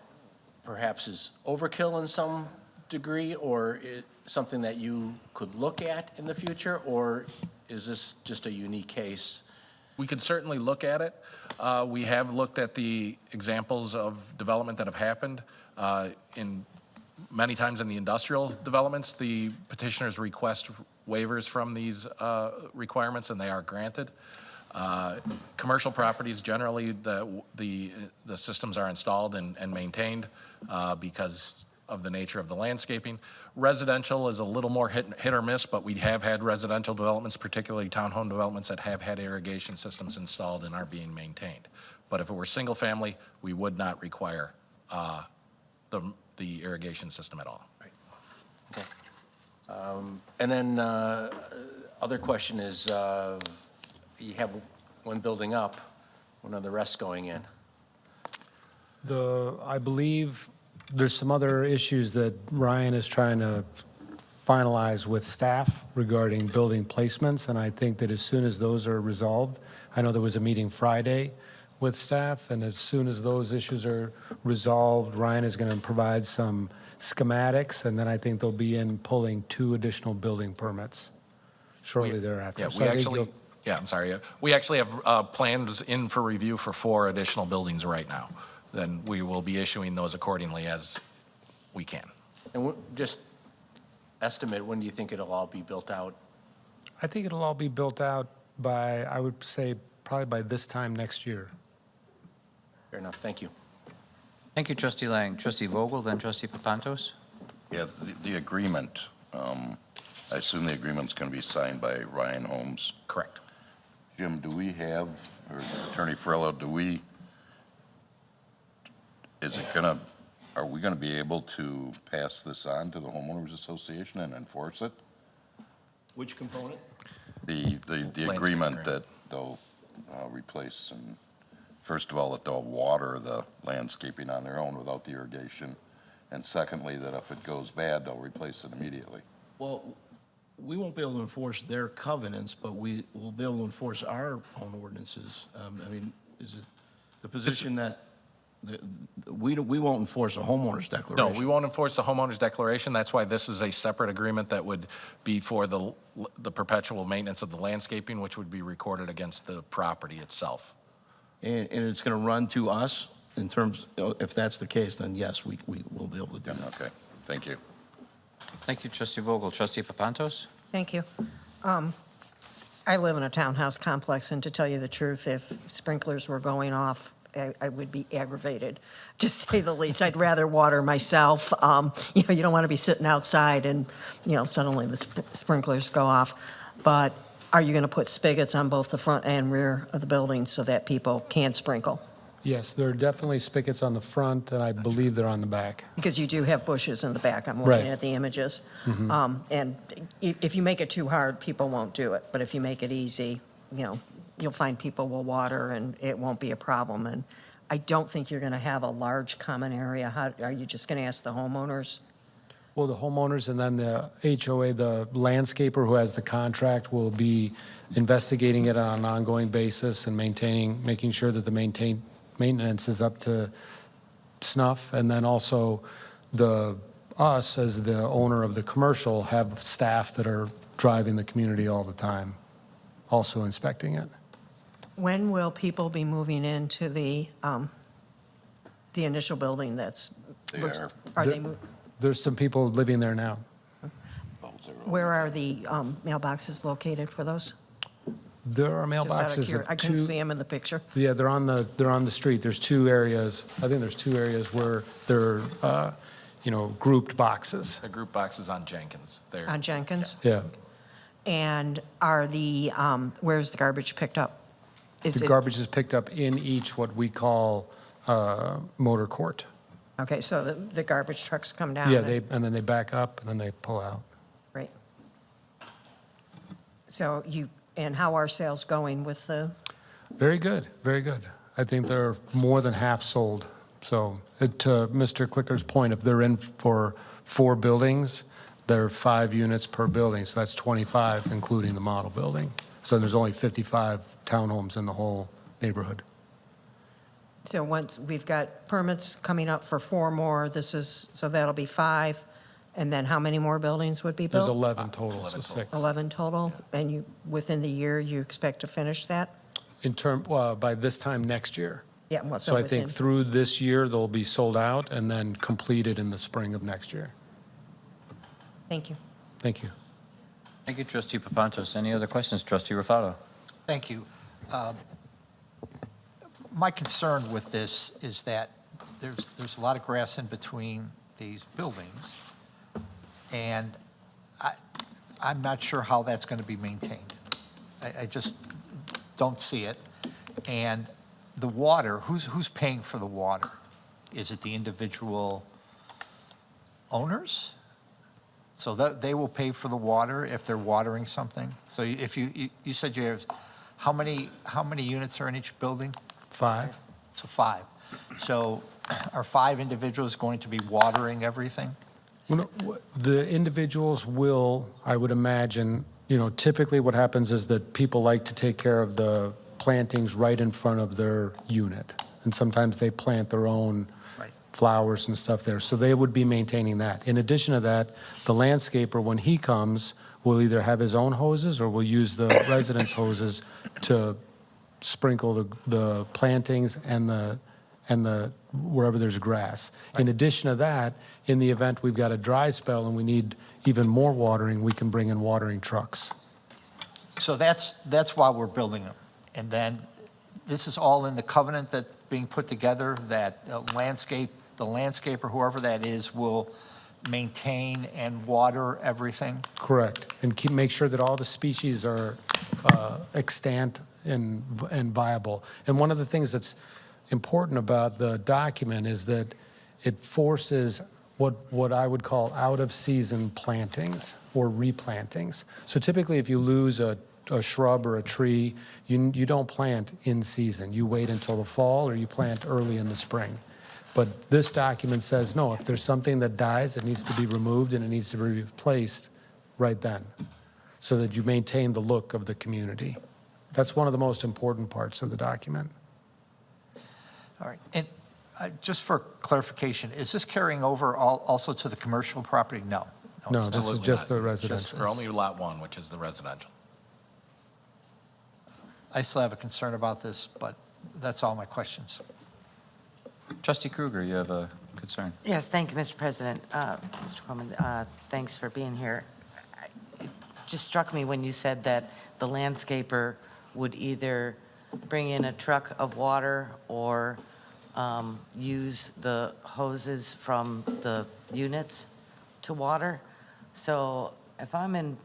perhaps is overkill in some degree, or something that you could look at in the future, or is this just a unique case? We could certainly look at it. We have looked at the examples of development that have happened in many times in the industrial developments. The petitioners request waivers from these requirements, and they are granted. Commercial properties, generally, the systems are installed and maintained because of the nature of the landscaping. Residential is a little more hit or miss, but we have had residential developments, particularly townhome developments, that have had irrigation systems installed and are being maintained. But if it were single family, we would not require the irrigation system at all. Right. Okay. And then other question is, you have one building up, when are the rest going in? I believe there's some other issues that Ryan is trying to finalize with staff regarding building placements, and I think that as soon as those are resolved, I know there was a meeting Friday with staff, and as soon as those issues are resolved, Ryan is going to provide some schematics, and then I think they'll be in pulling 2 additional building permits shortly thereafter. Yeah, So we I think actually, you'll- yeah, I'm sorry. We actually have plans in for review for 4 additional buildings right now. Then we will be issuing those accordingly as we can. And just estimate, when do you think it'll all be built out? I think it'll all be built out by, I would say, probably by this time next year. Fair enough, thank you. Thank you, trustee Lang. Trustee Vogel, then trustee Papantos. Yeah, the agreement, I assume the agreement's going to be signed by Ryan Holmes. Correct. Jim, do we have, or Attorney Farrell, are we going to be able to pass this on to the homeowners association and enforce it? Which component? The Landscape agreement that they'll replace, and first of all, that they'll water the landscaping on their own without the irrigation, and secondly, that if it goes bad, they'll replace it immediately. Well, we won't be able to enforce their covenants, but we will be able to enforce our own ordinances. I mean, is it the position that we won't enforce a homeowner's No, declaration? we won't enforce the homeowner's declaration. That's why this is a separate agreement that would be for the perpetual maintenance of the landscaping, which would be recorded against the property itself. And it's going to run to us in terms, if that's the case, then yes, we will be able to do that. Okay, thank you. Thank you, trustee Vogel. Trustee Papantos? Thank you. I live in a townhouse complex, and to tell you the truth, if sprinklers were going off, I would be aggravated, to say the least. I'd rather water myself. You don't want to be sitting outside and, suddenly the sprinklers go off. But are you going to put spigots on both the front and rear of the building so that people can sprinkle? Yes, there are definitely spigots on the front, and I believe they're on the back. Because you do have bushes in the back. I'm Right. looking at the images. And if you make it too hard, people won't do it. But if you make it easy, you'll find people will water and it won't be a problem. And I don't think you're going to have a large common area. How, are you just going to ask the homeowners? Well, the homeowners and then the HOA, the landscaper who has the contract, will be investigating it on an ongoing basis and making sure that the maintenance is up to snuff. And then also us as the owner of the commercial have staff that are driving the community all the time, also inspecting it. When will people be moving into the initial building that's? They are. Are they moving? There's some people living there now. Where are the mailboxes located for those? There are Just out of mailboxes curiosity. I at couldn't two. see them in the picture. Yeah, they're on the street. There's 2 areas. I think there's 2 areas where they're, grouped boxes. The group boxes on Jenkins. They're- On Jenkins? Yeah. And are the, where's the garbage picked up? Is The it- garbage is picked up in each what we call motor court. Okay, so the garbage trucks come down? Yeah, and- and then they back up and then they pull out. Right. So and how are sales going with the, Very good, very good. I think they're more than half sold. So to Mr. Clicker's point, if they're in for 4 buildings, there are 5 units per building, so that's 25, including the model building. So there's only 55 townhomes in the whole neighborhood. so once, we've got permits coming up for 4 more, so that'll be 5, and then how many more buildings would be built? There's 11 total, so 6. 11 total, and within the year, you expect to finish that? By this time next year. Yeah, well, So I within. think through this year, they'll be sold out and then completed in the spring of next year. Thank you. Thank you. Thank you, trustee Papantos. Any other questions, trustee Ruffalo? Thank you. My concern with this is that there's a lot of grass in between these buildings, and I'm not sure how that's going to be maintained. I just don't see it. And the water, who's paying for the water? Is it the individual owners? So that they will pay for the water if they're watering something? So if you said you have, how many units are in each building? 5. So 5. So are 5 individuals going to be watering everything? Well, no, the individuals will, I would imagine, typically what happens is that people like to take care of the plantings right in front of their unit. And sometimes they plant their own Right. flowers and stuff there. So they would be maintaining that. In addition to that, the landscaper, when he comes, will either have his own hoses or will use the residents' hoses to sprinkle the plantings and the wherever there's grass. In addition to that, in the event we've got a dry spell and we need even more watering, we can bring in watering trucks. So that's why we're building them. And then this is all in the covenant that's being put together, that the landscaper, whoever that is, will maintain and water everything? Correct. And make sure that all the species are extant and viable. And one of the things that's important about the document is that it forces what I would call out-of-season plantings or replantings. So typically, if you lose a shrub or a tree, you don't plant in season. You wait until the fall or you plant early in the spring. But this document says, no, if there's something that dies, it needs to be removed and it needs to be replaced right then, so that you maintain the look of the community. That's one of the most important parts of the document. All right. And just for clarification, is this carrying over also to the commercial property? No. No, it's this is not. just the residential. For only Lot 1, which is the residential. I still have a concern about this, but that's all my questions. Trustee Kruger, you have a concern? Yes, thank you, Mr. President. Mr. Coleman, thanks for being here. It just struck me when you said that the landscaper would either bring in a truck of water or use the hoses from the units to water. So if I'm in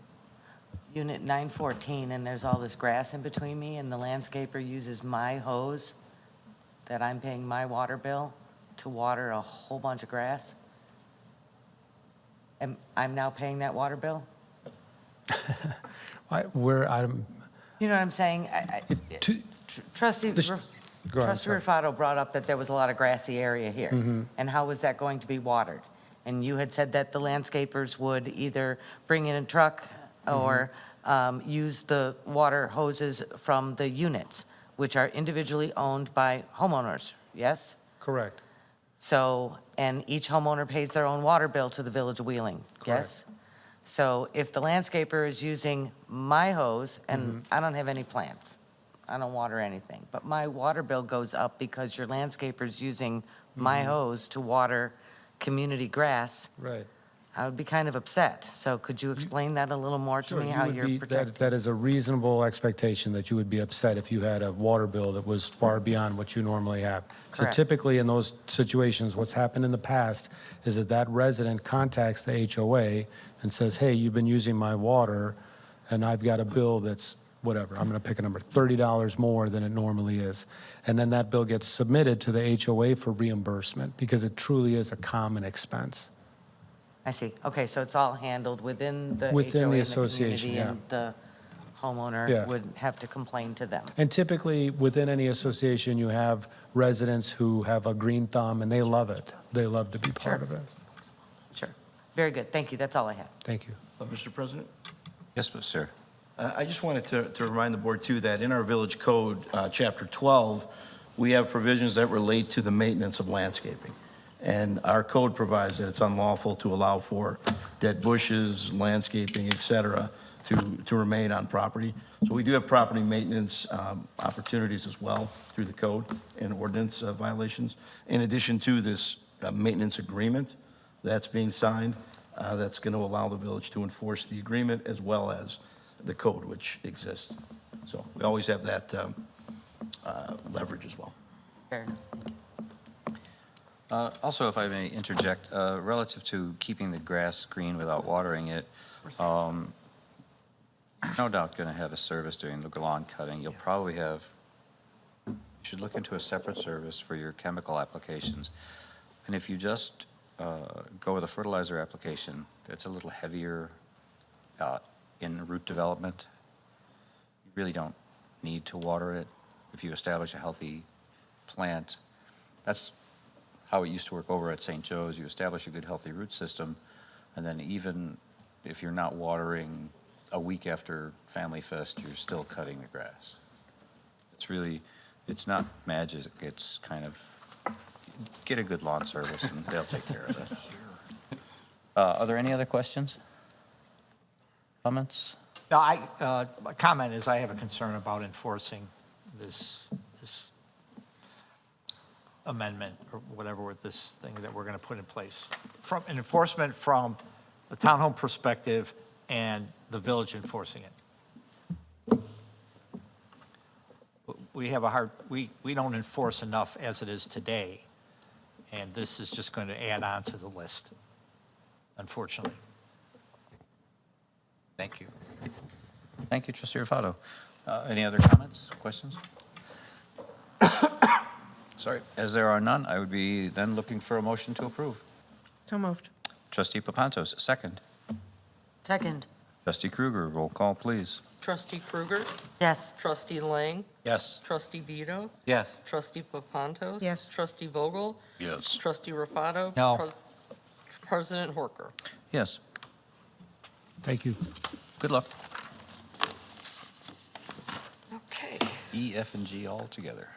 unit 914 and there's all this grass in between me and the landscaper uses my hose that I'm paying my water bill to water a whole bunch of grass, and I'm now paying that water bill? I'm, You know what I'm saying? Trustee Go ahead, Trustee sorry. Rufato brought up that there was a lot of grassy area here. Mhm. And how was that going to be watered? And you had said that the landscapers would either bring in a truck or use the water hoses from the units, which are individually owned by homeowners, yes? Correct. So, and each homeowner pays their own water bill to the Village of Wheeling, yes? So if the landscaper is using my hose, and I don't have any plants, I don't water anything, but my water bill goes up because your landscaper's using my hose to water community grass, Right. I would be kind of upset. So could you explain that a little more to Sure, me, you how would you're be- protecting? that is a reasonable expectation that you would be upset if you had a water bill that was far beyond what you normally have. So Correct. typically in those situations, what's happened in the past is that resident contacts the HOA and says, hey, you've been using my water and I've got a bill that's whatever, I'm going to pick a number, $30 more than it normally is. And then that bill gets submitted to the HOA for reimbursement because it truly is a common expense. I see. Okay, so it's all handled within the Within HOA the and association, community, yeah. and the homeowner Yeah. would have to complain to them. And typically, within any association, you have residents who have a green thumb, and they love it. They love to be part of it. Sure. Very good. Thank you. That's all I have. Thank you. Mr. President? Yes, sir. I just wanted to remind the board, too, that in our village code, Chapter 12, we have provisions that relate to the maintenance of landscaping. And our code provides that it's unlawful to allow for dead bushes, landscaping, et cetera, to remain on property. So we do have property maintenance opportunities as well through the code and ordinance violations. In addition to this maintenance agreement that's being signed, that's going to allow the village to enforce the agreement as well as the code which exists. So we always have that leverage as well. Fair enough. Also, if I may interject, relative to keeping the grass green without watering it, no doubt going to have a service during the lawn cutting. You'll probably have, you should look into a separate service for your chemical applications. And if you just go with a fertilizer application that's a little heavier in root development, you really don't need to water it. If you establish a healthy plant, that's how it used to work over at St. Joe's. You establish a good, healthy root system, and then even if you're not watering a week after Family Fest, you're still cutting the grass. It's really, it's not magic, it's kind of, get a good lawn service and they'll take care of it. Are there any other questions? Comments? No, my comment is I have a concern about enforcing this amendment or whatever with this thing that we're going to put in place. From an enforcement from the townhome perspective and the village enforcing it. We have we don't enforce enough as it is today, and this is just going to add on to the list, unfortunately. Thank you. Thank you, Trustee Rufato. Any other comments, questions? Sorry, as there are none, I would be then looking for a motion to approve. So moved. Trustee Papantos, second. Second. Trustee Kruger, roll call, please. Trustee Kruger? Yes. Trustee Lang? Yes. Trustee Vito? Yes. Trustee Papantos? Yes. Trustee Vogel? Yes. Trustee Rufato? No. President Horker? Yes. Thank you. Good luck. Okay. E, F, and G all together.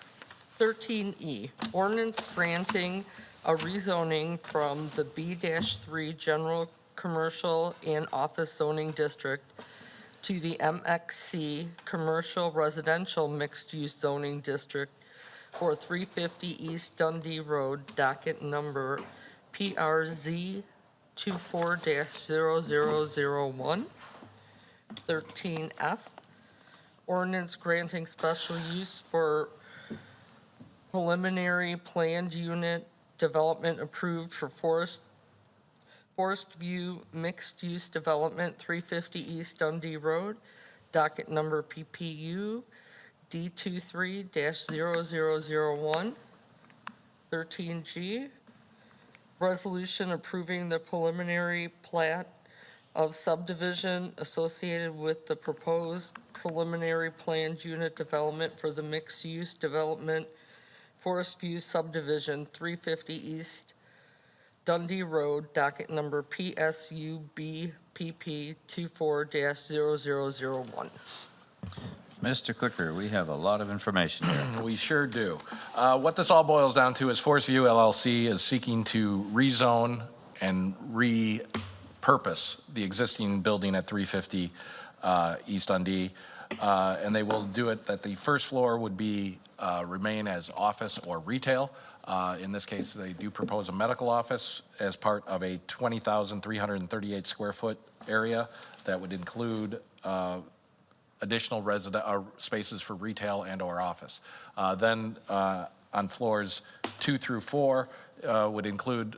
13E, ordinance granting a rezoning from the B-3 General Commercial and Office Zoning District to the MXC Commercial Residential Mixed-Use Zoning District for 350 East Dundee Road, docket number PRZ 24-0001. 13F, ordinance granting special use for preliminary planned unit development approved for Forest View Mixed-Use Development, 350 East Dundee Road, docket number PPU D23-0001. 13G, resolution approving the preliminary plat of subdivision associated with the proposed preliminary planned unit development for the mixed-use development Forest View Subdivision, 350 East Dundee Road, docket number PSUBPP 24-0001. Mr. Clicker, we have a lot of information here. We sure do. What this all boils down to is Forest View LLC is seeking to rezone and repurpose the existing building at 350 East Dundee. And they will do it that the first floor would be remain as office or retail. In this case, they do propose a medical office as part of a 20,338 square foot area that would include additional spaces for retail and or office. Then on floors 2 through 4 would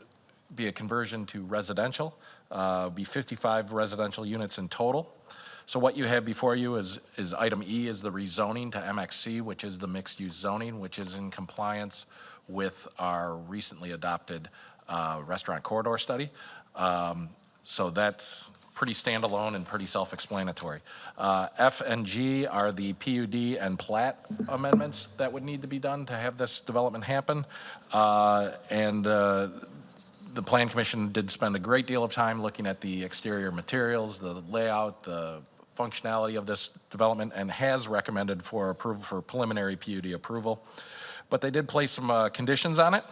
be a conversion to residential, be 55 residential units in total. So what you have before you is item E is the rezoning to MXC, which is the mixed-use zoning, which is in compliance with our recently adopted restaurant corridor study. So that's pretty standalone and pretty self-explanatory. F and G are the PUD and Plat amendments that would need to be done to have this development happen. The Plan Commission did spend a great deal of time looking at the exterior materials, the layout, the functionality of this development, and has recommended for approval for preliminary PUD approval. But they did place some conditions on it.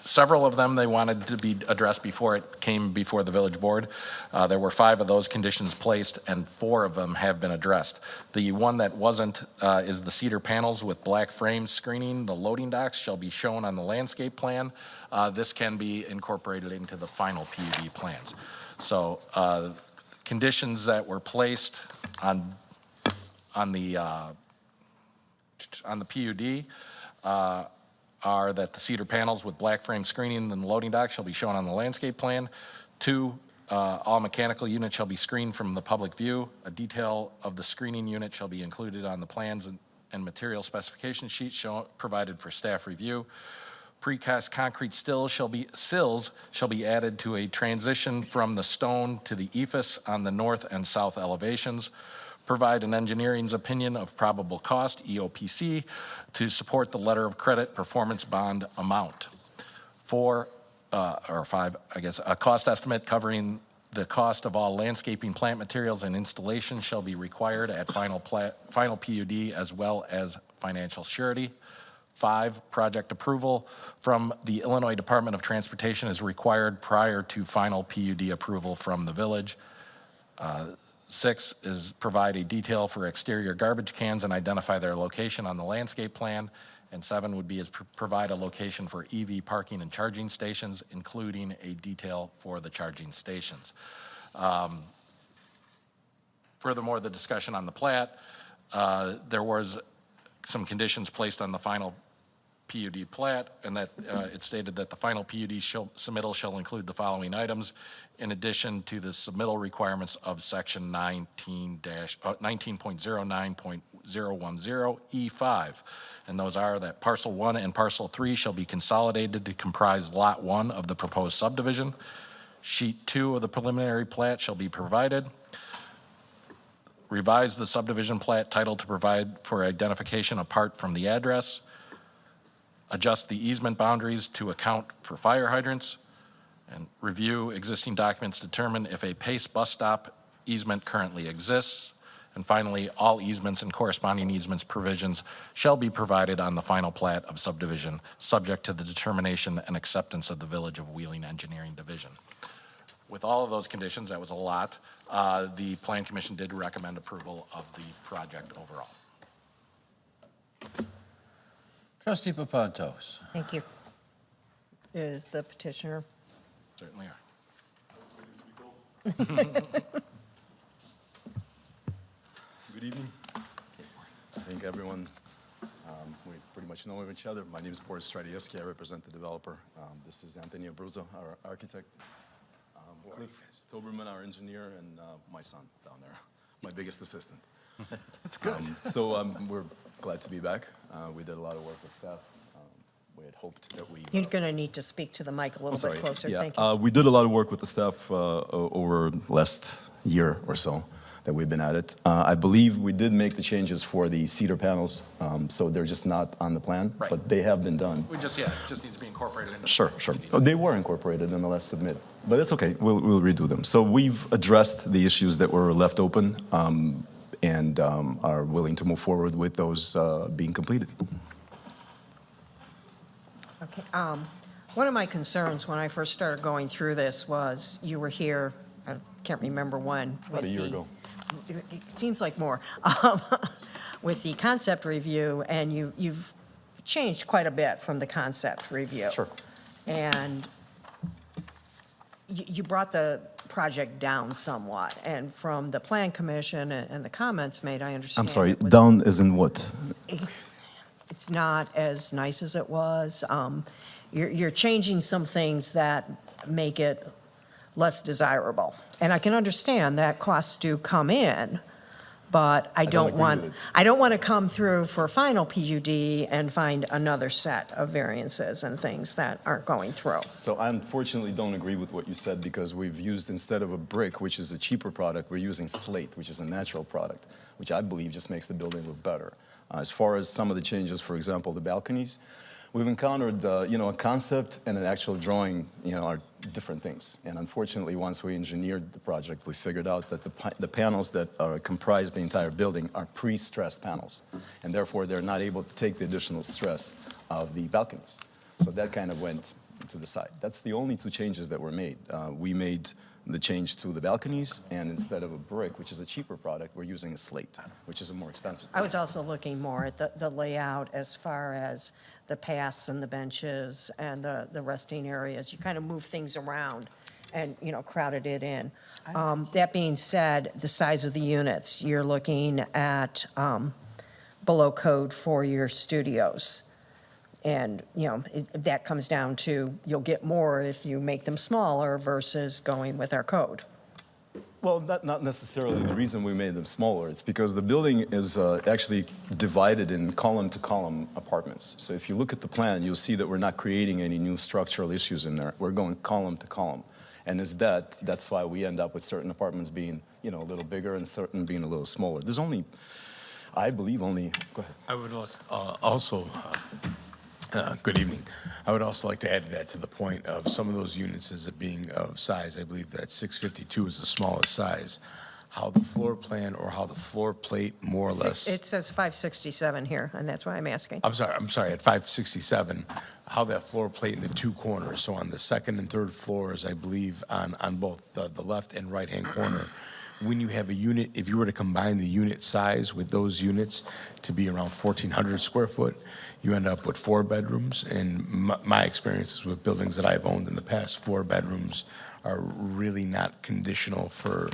Several of them they wanted to be addressed before it came before the village board. There were 5 of those conditions placed, and 4 of them have been addressed. The one that wasn't is the cedar panels with black frame screening. The loading docks shall be shown on the landscape plan. This can be incorporated into the final PUD plans. So conditions that were placed on the PUD are that the cedar panels with black frame screening and the loading dock shall be shown on the landscape plan. 2, all mechanical units shall be screened from the public view. A detail of the screening unit shall be included on the plans and material specification sheet provided for staff review. Precast concrete sills shall be added to a transition from the stone to the ephes on the north and south elevations. Provide an engineering's opinion of probable cost, EOPC, to support the letter of credit performance bond amount. 4, or 5, I guess, a cost estimate covering the cost of all landscaping, plant materials, and installation shall be required at final PUD as well as financial surety. 5, project approval from the Illinois Department of Transportation is required prior to final PUD approval from the village. 6 is provide a detail for exterior garbage cans and identify their location on the landscape plan. And 7 would be is provide a location for EV parking and charging stations, including a detail for the charging stations. Furthermore, the discussion on the plat, there was some conditions placed on the final PUD plat, and that it stated that the final PUD submittal shall include the following items, in addition to the submittal requirements of section 19.09.010E5. And those are that parcel 1 and parcel 3 shall be consolidated to comprise lot 1 of the proposed subdivision. Sheet 2 of the preliminary plat shall be provided. Revise the subdivision plat title to provide for identification apart from the address. Adjust the easement boundaries to account for fire hydrants, and review existing documents to determine if a PACE bus stop easement currently exists. And finally, all easements and corresponding easements provisions shall be provided on the final plat of subdivision, subject to the determination and acceptance of the Village of Wheeling Engineering Division. With all of those conditions, that was a lot, the Plan Commission did recommend approval of the project overall. Trustee Papantos. Thank you. Is the petitioner? Certainly are. Good evening. I think everyone, we pretty much know each other. My name is Boris Stradievsky. I represent the developer. This is Anthony Abruzzo, our architect. Cliff Toberman, our engineer, and my son down there, my biggest assistant. That's good. We're glad to be back. We did a lot of work with staff. We had hoped that we... You're going to need to speak to the mic a little bit closer. Thank you. We did a lot of work with the staff over last year or so that we've been at it. I believe we did make the changes for the cedar panels, so they're just not on the plan, Right. but they have been done. We just, it just needs to be incorporated into. Sure. Oh, they were incorporated in the last submit, but it's okay. We'll redo them. So we've addressed the issues that were left open and are willing to move forward with those being completed. Okay. One of my concerns when I first started going through this was you were here, I can't remember when. About a year ago. It seems like more, with the concept review, and you've changed quite a bit from the concept review. Sure. And you brought the project down somewhat, and from the Plan Commission and the comments made, I understand. I'm sorry, it was- down as in what? It's not as nice as it was. You're changing some things that make it less desirable. And I can understand that costs do come in, but I don't agree want, with it. I don't want to come through for final PUD and find another set of variances and things that aren't going through. So I unfortunately don't agree with what you said because we've used, instead of a brick, which is a cheaper product, we're using slate, which is a natural product, which I believe just makes the building look better. As far as some of the changes, for example, the balconies, we've encountered, a concept and an actual drawing, are different things. And unfortunately, once we engineered the project, we figured out that the panels that comprise the entire building are pre-stressed panels. And therefore, they're not able to take the additional stress of the balconies. So that kind of went to the side. That's the only two changes that were made. We made the change to the balconies, and instead of a brick, which is a cheaper product, we're using a slate, which is a more expensive. I was also looking more at the layout as far as the paths and the benches and the resting areas. You kind of move things around and, crowded it in. That being said, the size of the units, you're looking at below code for your studios. And, that comes down to, you'll get more if you make them smaller versus going with our code. Well, not necessarily the reason we made them smaller. It's because the building is actually divided in column-to-column apartments. So if you look at the plan, you'll see that we're not creating any new structural issues in there. We're going column to column. And that's why we end up with certain apartments being, a little bigger and certain being a little smaller. There's only, I believe, go ahead. I would also Good evening. I would also like to add to that, to the point of some of those units as it being of size. I believe that 652 is the smallest size. How the floor plan or how the floor plate more or less. It says 567 here, and that's why I'm asking. I'm sorry, at 567, how that floor plate in the two corners, so on the second and third floors, I believe, on both the left and right-hand corner, when you have a unit, if you were to combine the unit size with those units to be around 1,400 square foot, you end up with 4 bedrooms. And my experiences with buildings that I've owned in the past, 4 bedrooms are really not conditional for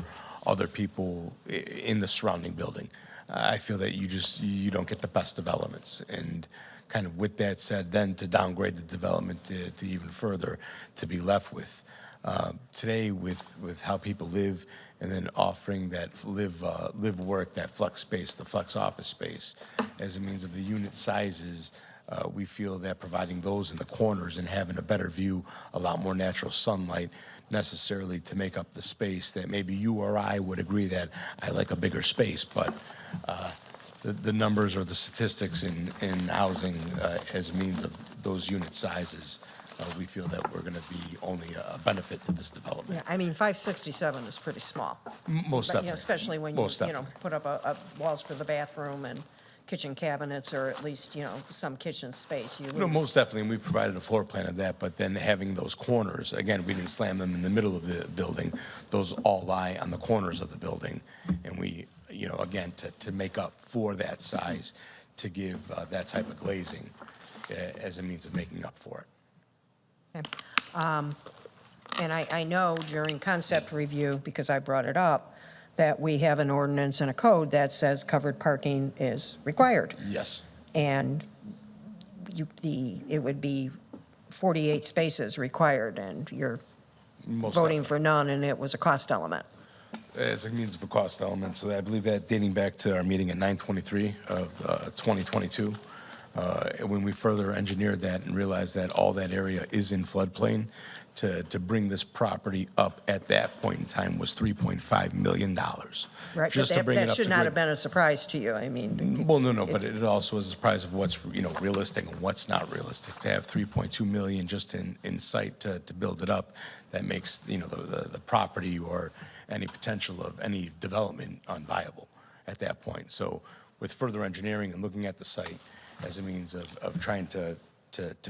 other people in the surrounding building. I feel that you don't get the best of elements. And kind of with that said, then to downgrade the development to even further, to be left with. Today, with how people live, and then offering that live work, that flex space, the flex office space, as a means of the unit sizes, we feel that providing those in the corners and having a better view, a lot more natural sunlight, necessarily to make up the space that maybe you or I would agree that I like a bigger space, but the numbers or the statistics in housing as a means of those unit sizes, we feel that we're going to be only a benefit to this development. Yeah, I mean, 567 is pretty small. Most But, definitely. especially when Most you definitely. put up a walls for the bathroom and kitchen cabinets, or at least, some kitchen space. You No, lose. most definitely, and we provided a floor plan of that, but then having those corners, again, we didn't slam them in the middle of the building. Those all lie on the corners of the building, and we, again, to make up for that size, to give that type of glazing as a means of making up for it. Okay. And I know during concept review, because I brought it up, that we have an ordinance and a code that says covered parking is required. Yes. And it would be 48 spaces required, and you're Most voting definitely. for none, and it was a cost element. As a means of a cost element, so I believe that dating back to our meeting at 9/23 of 2022, when we further engineered that and realized that all that area is in floodplain, to bring this property up at that point in time was $3.5 million. Right, Just but to bring it that up should to not grid. have been a surprise to you, I mean. Well, no, but it also is a surprise of what's, realistic and what's not realistic. To have 3.2 million just in sight to build it up, that makes, the property or any potential of any development unviable at that point. So with further engineering and looking at the site as a means of trying to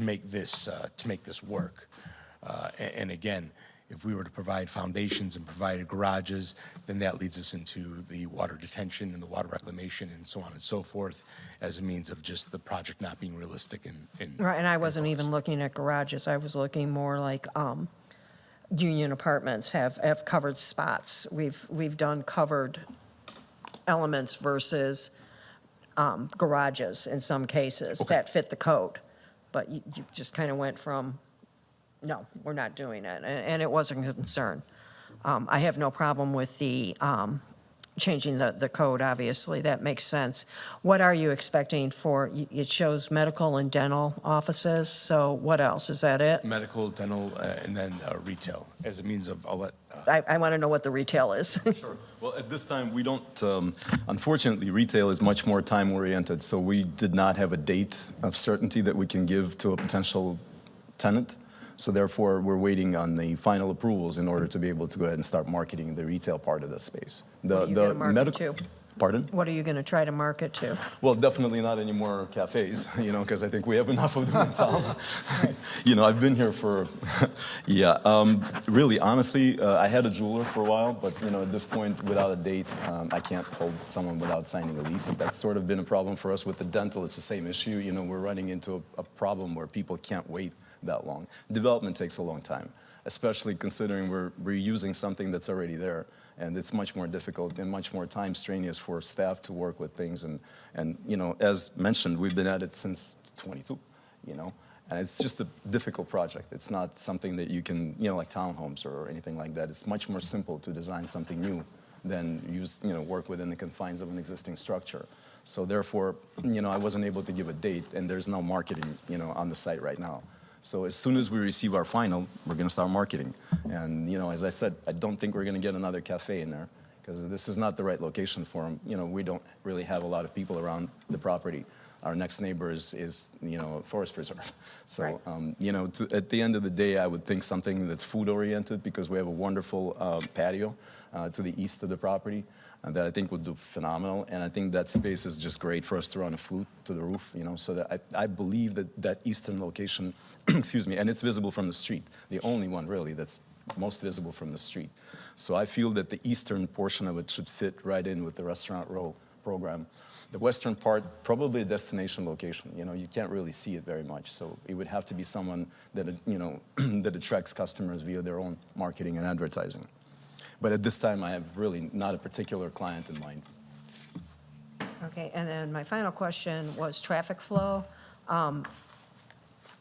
make this work. And again, if we were to provide foundations and provide garages, then that leads us into the water detention and the water reclamation and so on and so forth as a means of just the project not being realistic and Right, and I wasn't even looking at garages, I was looking more like, union apartments have covered spots. We've done covered elements versus, garages in some cases that fit the code. But you just kind of went from, no, we're not doing it, and it was a concern. I have no problem with the changing the code, obviously, that makes sense. What are you expecting for, it shows medical and dental offices, so what else, is that it? medical, dental, and then retail as a means of, I'll let, I want to know what the retail is. Sure. Well, at this time, we don't, unfortunately, retail is much more time-oriented, so we did not have a date of certainty that we can give to a potential tenant. So therefore, we're waiting on the final approvals in order to be able to go ahead and start marketing the retail part of the space. What are you gonna market to? Pardon? What are you going to try to market to? Well, definitely not any more cafes, because I think we have enough of them in town. I've been here for, really, honestly, I had a jeweler for a while, but, at this point, without a date, I can't hold someone without signing a lease. That's sort of been a problem for us with the dental. It's the same issue. We're running into a problem where people can't wait that long. Development takes a long time, especially considering we're using something that's already there. And it's much more difficult and much more time strenuous for staff to work with things. And as mentioned, we've been at it since 22, and it's just a difficult project. It's not something that you can, like townhomes or anything like that. It's much more simple to design something new than work within the confines of an existing structure. So therefore, I wasn't able to give a date, and there's no marketing, on the site right now. So as soon as we receive our final, we're going to start marketing. And, as I said, I don't think we're going to get another cafe in there because this is not the right location for them. We don't really have a lot of people around the property. our next neighbor is a forest preserve. So, Right. at the end of the day, I would think something that's food-oriented, because we have a wonderful patio to the east of the property that I think would do phenomenal. And I think that space is just great for us to run a flute to the roof, so that I believe that eastern location, excuse me, and it's visible from the street, the only one really that's most visible from the street. So I feel that the eastern portion of it should fit right in with the restaurant row program. The western part, probably a destination location. You can't really see it very much. So it would have to be someone that, that attracts customers via their own marketing and advertising. But at this time, I have really not a particular client in mind. Okay, and then my final question was traffic flow.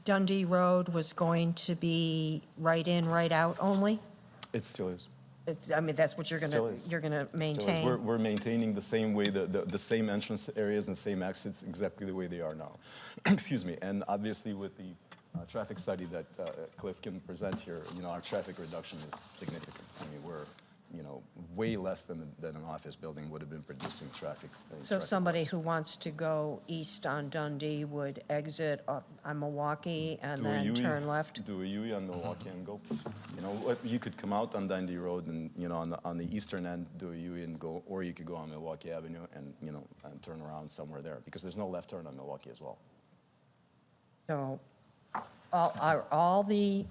Dundee Road was going to be right in, right out only? It still is. That's what Still is. you're gonna It still is. maintain? We're maintaining the same way, the same entrance areas and the same exits exactly the way they are now. Excuse me. And obviously with the traffic study that Cliff can present here, our traffic reduction is significant. We're, way less than an office building would have been producing traffic. So somebody who wants to go east on Dundee would exit up on Milwaukee and Do a then U-turn turn left? Do a U on Milwaukee and go. You could come out on Dundee Road and, on the eastern end, do a U and go, or you could go on Milwaukee Avenue and, and turn around somewhere there, because there's no left turn on Milwaukee as well. So are all the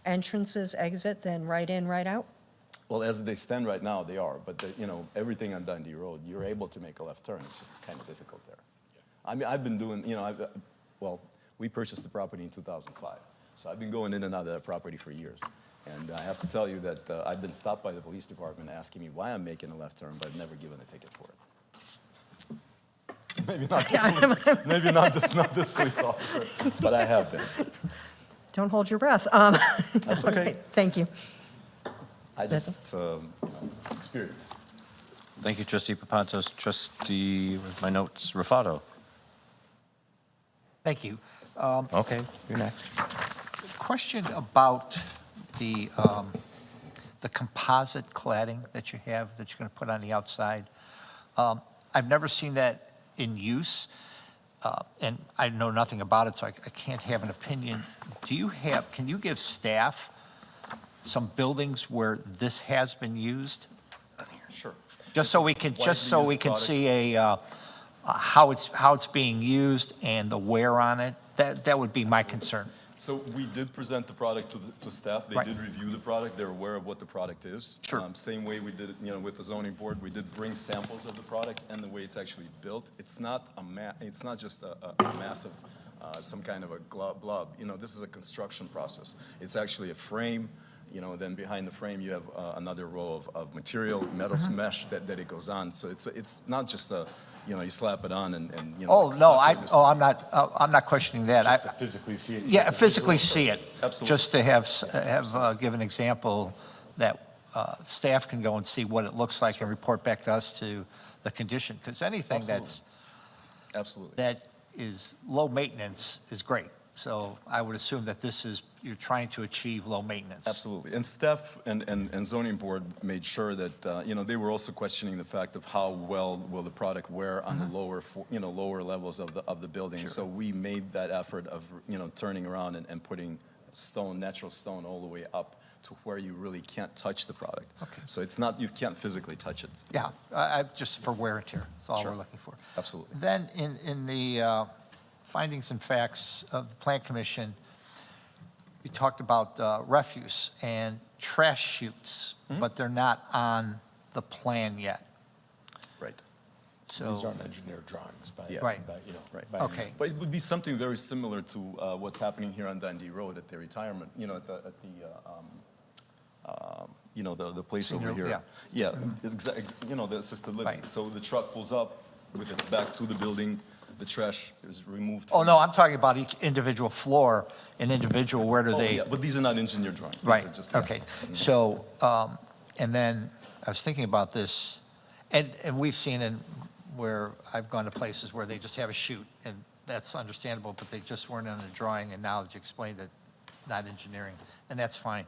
entrances exit then right in, right out? Well, as they stand right now, they are, but, everything on Dundee Road, you're able to make a left turn. It's just kind of difficult there. I've been doing, we purchased the property in 2005, so I've been going in and out of that property for years. And I have to tell you that I've been stopped by the police department asking me why I'm making a left turn, but I've never given a ticket for it. Maybe not this police officer, but I have been. Don't hold your breath. That's okay. Thank you. I just, experience. Thank you, Trustee Papantos. Trustee, with my notes, Rufato. Thank you. Okay, you're next. Question about the composite cladding that you have, that you're going to put on the outside. I've never seen that in use, and I know nothing about it, so I can't have an opinion. Can you give staff some buildings where this has been used? Sure. Just so we can see how it's being used and the wear on it. That would be my concern. So we did present the product to staff. They Right. did review the product. They're aware of what the product is. Sure. Same way we did it, with the zoning board. We did bring samples of the product and the way it's actually built. It's not it's not just a massive, some kind of a blob. This is a construction process. It's actually a frame. Then behind the frame you have another row of material, metal mesh that it goes on. So it's not just you slap it on and Oh, no, I'm not questioning that. Just to physically see it. Yeah, physically see it. Absolutely. Just to give an example that staff can go and see what it looks like and report back to us to the condition. Because anything Absolutely. that is low maintenance is great. So I would assume that you're trying to achieve low maintenance. Absolutely. And staff and zoning board made sure that, they were also questioning the fact of how well will the product wear on the lower levels of the building. Sure. So we made that effort of, turning around and putting natural stone all the way up to where you really can't touch the product. Okay. So it's not, you can't physically touch it. Yeah, just for wear and tear. That's all Sure. we're looking for. Absolutely. Then in the findings and facts of the Plan Commission, you talked about refuse and trash chutes, but they're not on the plan yet. Right. So, These aren't engineered drawings by, Yeah. Right. by, Right. by okay, But it would be something very similar to what's happening here on Dundee Road at the retirement, the place Senior- over here. yeah. Yeah, exactly, the assisted living. Right. So the truck pulls up with its back to the building, the trash is removed. oh, no, I'm talking about each individual floor, an individual, where do Oh, they? yeah, but these are not engineered drawings. These Right, are just- okay. So, and then I was thinking about this, and we've seen in where I've gone to places where they just have a chute, and that's understandable, but they just weren't on the drawing, and now that you explained it, not engineering, and that's fine.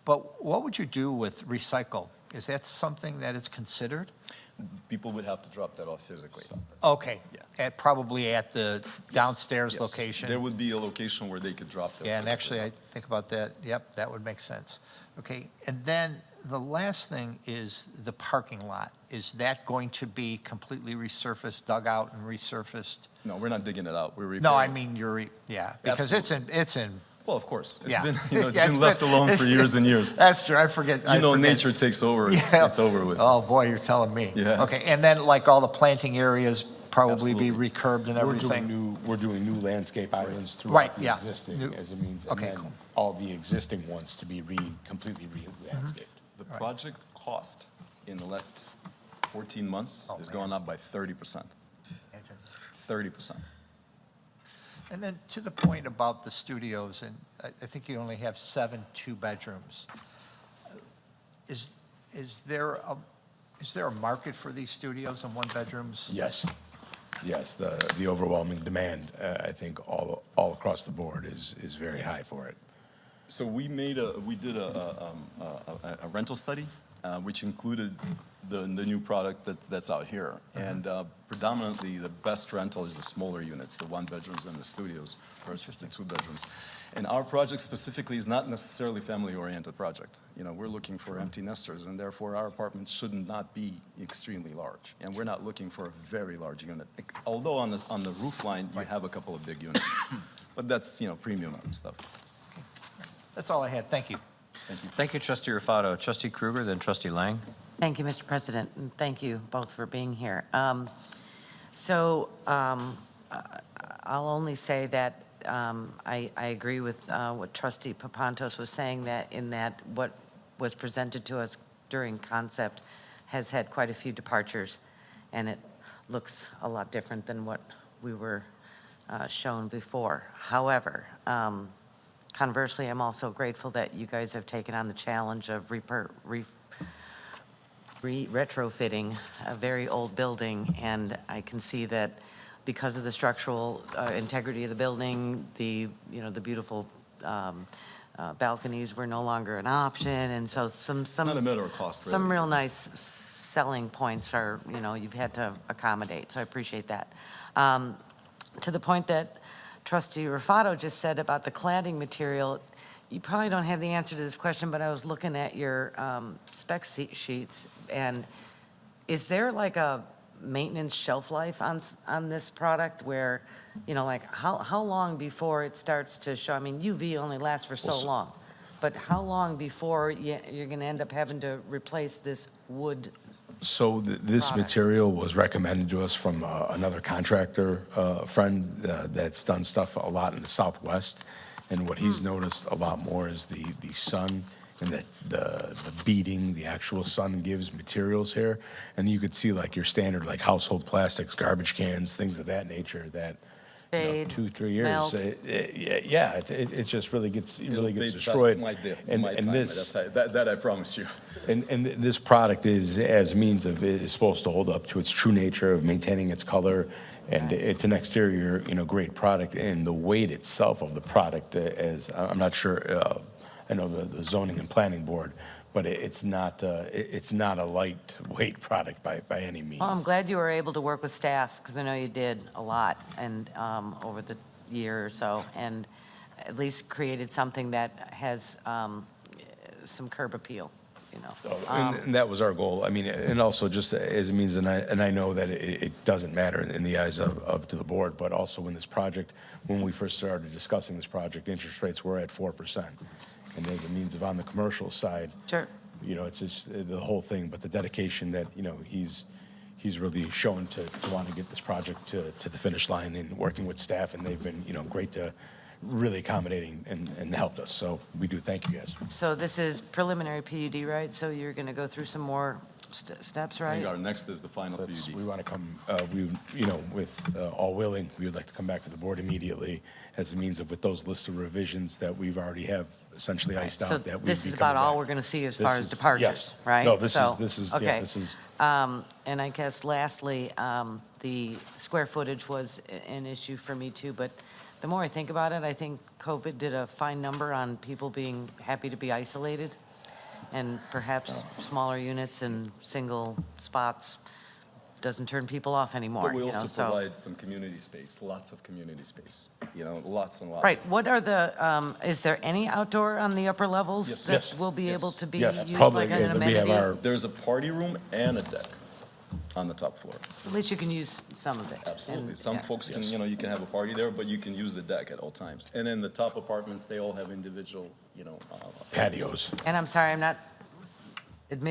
But what would you do with recycle? Is that something that is considered? People would have to drop that off physically. Okay, Yeah. probably at the downstairs Yes. location. There would be a location where they could drop that. Yeah, and actually, I think about that, yep, that would make sense. Okay, and then the last thing is the parking lot. Is that going to be completely resurfaced, dug out and resurfaced? No, we're not digging it out. We're repairing. No, I mean, because it's in, Well, of course. It's yeah. been, it's Yeah, been left alone for years and years. That's true, I forget. Nature takes over. It's over with. Oh, boy, you're telling me. Yeah. Okay, and then like all the planting areas probably be recurbed and everything? We're doing new landscape islands throughout Right, the yeah. existing New- as a means, and okay, then cool. all the existing ones to be completely re-landscaped. The project cost in the last 14 months is going up by 30%. 30%. And then to the point about the studios, and I think you only have 7 two-bedrooms. Is there a market for these studios and one-bedrooms? Yes, yes, the overwhelming demand, I think all across the board is very high for it. So we did a rental study, which included the new product that's out here. And predominantly, the best rental is the smaller units, the one-bedrooms and the studios versus the two-bedrooms. And our project specifically is not necessarily family-oriented project. We're looking for empty nesters, and therefore our apartments should not be extremely large. And we're not looking for a very large unit. Although on the roof line, you have a couple of big units. But that's, premium and stuff. That's all I had, thank you. Thank you, Trustee Rufato. Trustee Kruger, then Trustee Lang. Thank you, Mr. President, and thank you both for being here. I'll only say that I agree with what Trustee Papantos was saying, that what was presented to us during concept has had quite a few departures, and it looks a lot different than what we were shown before. However, conversely, I'm also grateful that you guys have taken on the challenge of retrofitting a very old building, and I can see that because of the structural integrity of the building, the beautiful balconies were no longer an option, and so some It's not a matter of cost, really. some real nice selling points are, you've had to accommodate, so I appreciate that. To the point that Trustee Rufato just said about the cladding material, you probably don't have the answer to this question, but I was looking at your spec sheets, and is there like a maintenance shelf life on this product where, like how long before it starts to show? I mean, UV only lasts for so long, but how long before you're going to end up having to replace this wood? So this product. material was recommended to us from another contractor friend that's done stuff a lot in the Southwest. And what he's noticed a lot more is the sun and the beating the actual sun gives materials here. And you could see like your standard like household plastics, garbage cans, things of that nature that Fade, 2-3 years. melt. It just really gets Fade destroyed. in my time. That I promise you. And this product is, as means of, is supposed to hold up to its true nature of maintaining its color, and it's an exterior, great product. And the weight itself of the product, as I'm not sure, I know the zoning and planning board, but it's not a lightweight product by any means. Well, I'm glad you were able to work with staff, because I know you did a lot, and over the year or so, and at least created something that has some curb appeal. And that was our goal. I mean, and also just as a means, and I know that it doesn't matter in the eyes of to the board, but also in this project, when we first started discussing this project, interest rates were at 4%. And as a means of on the commercial side, Sure. It's just the whole thing, but the dedication that, he's really shown to want to get this project to the finish line and working with staff, and they've been, great to really accommodating and helped us. So we do thank you guys. So this is preliminary PUD, right? So you're going to go through some more steps, I right? think our next is the final PUD. We want to come, with all willing, we would like to come back to the board immediately as a means of with those lists of revisions that we've already have essentially iced So out. That we'd this be is coming about all back. we're going to see as This far as is- departures, yes. right? No, this So, is, okay. this is. And I guess lastly, the square footage was an issue for me too, but the more I think about it, I think COVID did a fine number on people being happy to be isolated, and perhaps smaller units and single spots doesn't turn people off anymore, But we you know, also so. provide some community space, lots of community space, lots and lots. Right, what are the, is there any outdoor on the upper levels that will be able to be used like an amenity? There's a party room and a deck on the top floor. At least you can use some of it. Absolutely. And- Some yes. folks can, you can have a party there, but you can use the deck at all times. And then the top apartments, they all have individual, Patios. And I'm sorry, I'm not I'm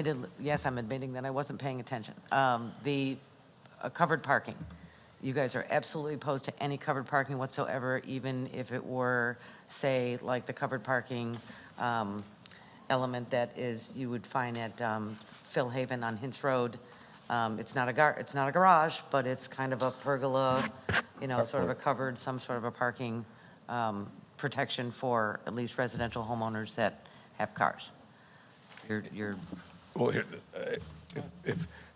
admitting that I wasn't paying attention. The covered parking, you guys are absolutely opposed to any covered parking whatsoever, even if it were, say, like the covered parking element that is, you would find at Phil Haven on Hints Road. It's not a garage, but it's kind of a pergola, sort of a covered, some sort of a parking protection for at least residential homeowners that have cars. You're Well,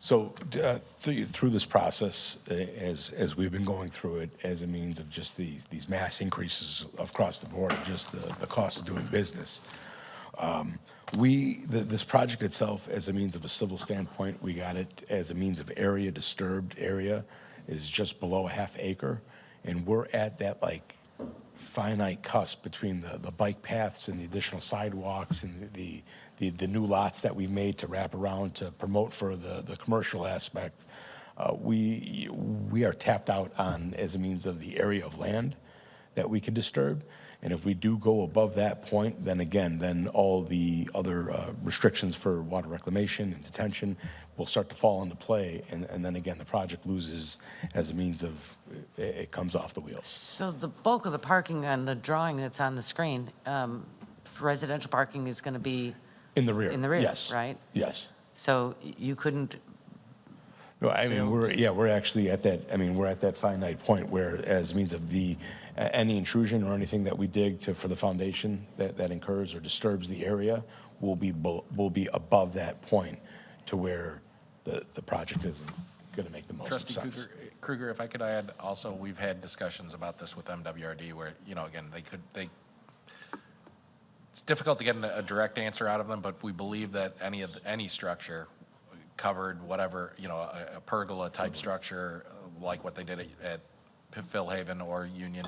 through this process, as we've been going through it, as a means of just these mass increases across the board, of just the cost of doing business, this project itself, as a means of a civil standpoint, we got it as a means of disturbed area, is just below a half acre, and we're at that finite cusp between the bike paths and the additional sidewalks and the new lots that we've made to wrap around to promote for the commercial aspect. We are tapped out on as a means of the area of land that we can disturb. And if we do go above that point, then all the other restrictions for water reclamation and detention will start to fall into play. And then again, the project loses as a means of, it comes off the wheels. So the bulk of the parking on the drawing that's on the screen, for residential parking is going to be In the rear. in the rear, Yes. right? Yes. So you couldn't, No, I mean, we're actually at that, we're at that finite point where as means of any intrusion or anything that we dig for the foundation that incurs or disturbs the area will be above that point to where the project isn't going to make the most Trustee sense. Kruger, if I could add, also, we've had discussions about this with MWRD where, again, it's difficult to get a direct answer out of them, but we believe that any structure, covered, whatever, a pergola type structure, like what they did at Phil Haven or Union,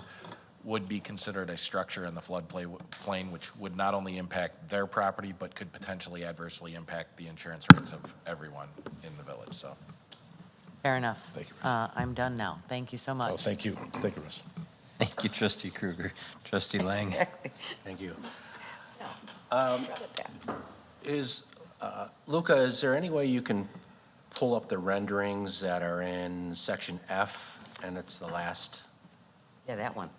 would be considered a structure in the floodplain, which would not only impact their property, but could potentially adversely impact the insurance rates of everyone in the village, so. fair enough. Thank you, Russ. I'm done now. Thank you so much. Oh, thank you. Thank you, Russ. Thank you, Trustee Kruger. Trustee Lang. Thank you. Luca, is there any way you can pull up the renderings that are in section F, and it's the last? Yeah, that one.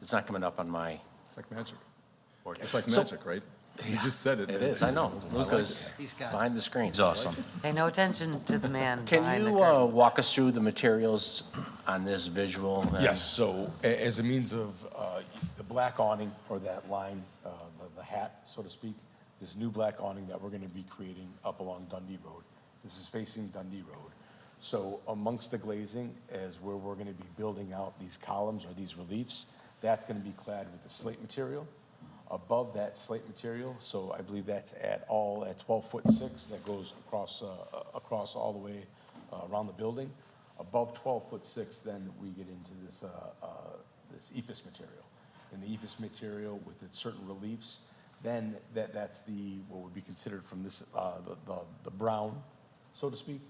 It's not coming up on my. It's like magic. board. It's like So- magic, right? You just said it. It is, I know. Luca's He's got it. behind the screen. He's awesome. Pay no attention to the man Can behind the you curtain. walk us through the materials on this visual? then? Yes, so as a means of the black awning or that line, the hat, so to speak, this new black awning that we're going to be creating up along Dundee Road. This is facing Dundee Road. So amongst the glazing, as where we're going to be building out these columns or these reliefs, that's going to be clad with the slate material. Above that slate material, so I believe that's at 12'6", that goes across all the way around the building. Above 12'6", then we get into this ephes material. And the ephes material with its certain reliefs, then that's what would be considered from this the brown, so to speak.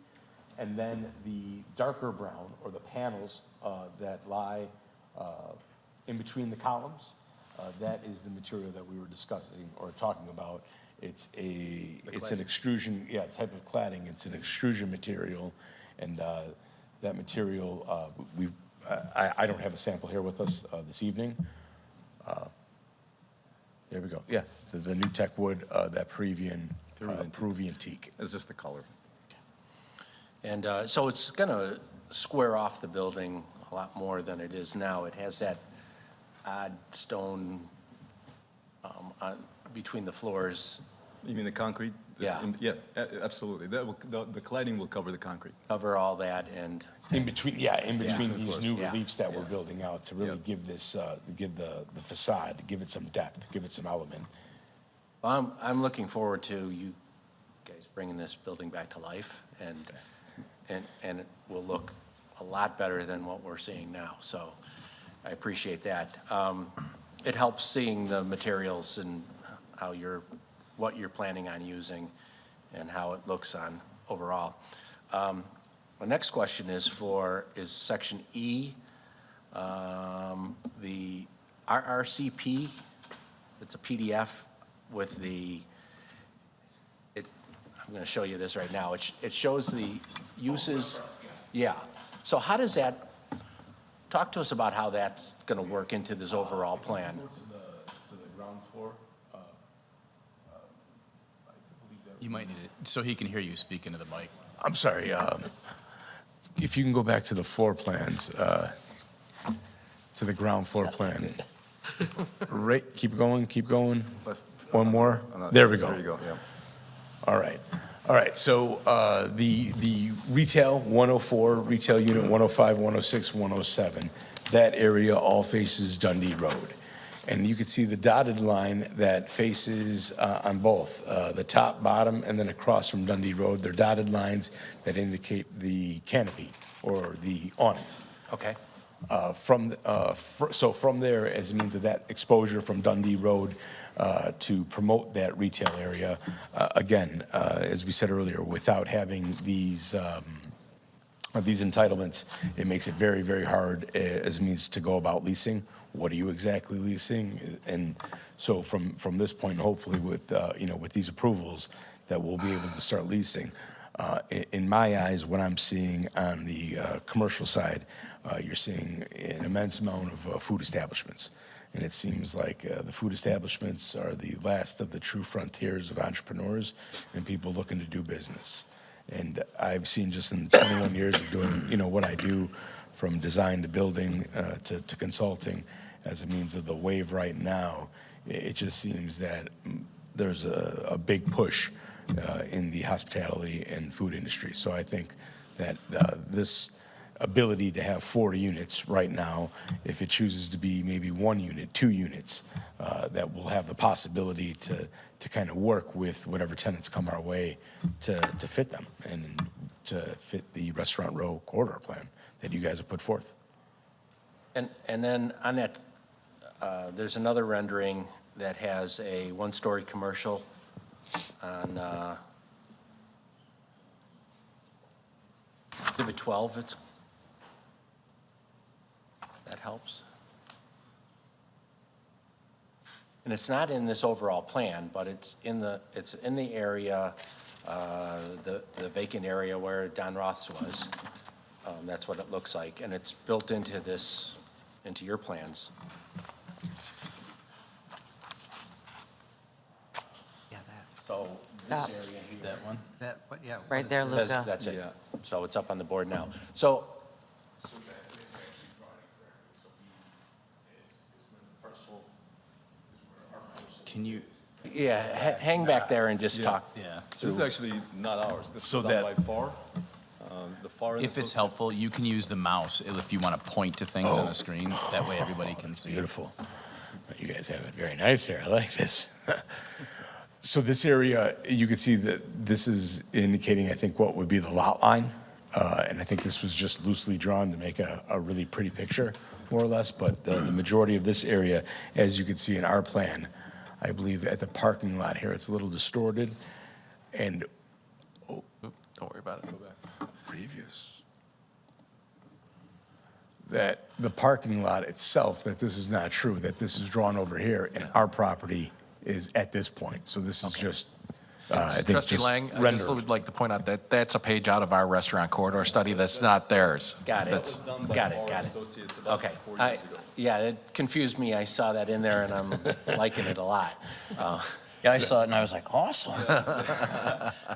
And then the darker brown, or the panels that lie in between the columns, that is the material that we were discussing or talking about. It's an extrusion, type of cladding. It's an extrusion material, and that material, I don't have a sample here with us this evening. There we go. Yeah, the new tech wood, that Peruvian teak. It's just the color. And so it's going to square off the building a lot more than it is now. It has that odd stone between the floors. You mean the concrete? Yeah. Yeah, absolutely. The cladding will cover the concrete. Cover all that and. In between these new Yeah. reliefs that we're building out to really give this, give the facade, give it some depth, give it some element. Well, I'm looking forward to you guys bringing this building back to life, and and it will look a lot better than what we're seeing now. So I appreciate that. It helps seeing the materials and how what you're planning on using and how it looks on overall. My next question is section E, the RRCP. It's a PDF with I'm going to show you this right now. It shows the uses. Yeah. So how does that, talk to us about how that's going to work into this overall plan. To the ground floor. You might need it, so he can hear you speak into the mic. I'm sorry, if you can go back to the floor plans, to the ground floor plan. Right, keep going. One more. There we go. There you go, yeah. All right, so the retail 104, retail unit 105, 106, 107, that area all faces Dundee Road. And you can see the dotted line that faces on both, the top, bottom, and then across from Dundee Road. They're dotted lines that indicate the canopy or the awning. Okay. So from there, as a means of that exposure from Dundee Road to promote that retail area, again, as we said earlier, without having these entitlements, it makes it very, very hard as a means to go about leasing. What are you exactly leasing? And so from this point, hopefully with these approvals, that we'll be able to start leasing. In my eyes, what I'm seeing on the commercial side, you're seeing an immense amount of food establishments. And it seems like the food establishments are the last of the true frontiers of entrepreneurs and people looking to do business. And I've seen just in 21 years of doing, what I do, from design to building to consulting, as a means of the wave right now, it just seems that there's a big push in the hospitality and food industry. So I think that this ability to have 40 units right now, if it chooses to be maybe 1 unit, 2 units, that will have the possibility to kind of work with whatever tenants come our way to fit them and to fit the restaurant row corridor plan that you guys have put forth. And then on that, there's another rendering that has a 1-story commercial on Exhibit 12. That helps. And it's not in this overall plan, but it's in the area, the vacant area where Don Roth's was. That's what it looks like, and it's built into your plans. Yeah, that. So this area here. That one? That, but yeah. Right there, Luca. That's it. So it's up on the board now. So Can you? yeah, hang back there and just talk. Yeah, this is actually not ours. This So is done by FAR. The FAR and If it's Associates. helpful, you can use the mouse if you want to point to things on the screen. That way everybody can see. Beautiful. You guys have it very nice here. I like this. So this area, you can see that this is indicating, I think, what would be the lot line. And I think this was just loosely drawn to make a really pretty picture, more or less. But the majority of this area, as you can see in our plan, I believe at the parking lot here, it's a little distorted. And Don't worry about it. previous. That the parking lot itself, that this is not true, that this is drawn over here, and our property is at this point. So this is just, I think, Trustee just Lang, I just rendered. would like to point out that that's a page out of our restaurant corridor study. That's not theirs. Got it. That's- Done by Got it, FAR got and it. Associates about Okay. 4 years ago. Yeah, it confused me. I saw that in there, and I'm liking it a lot. Yeah, I saw it and I was like, awesome.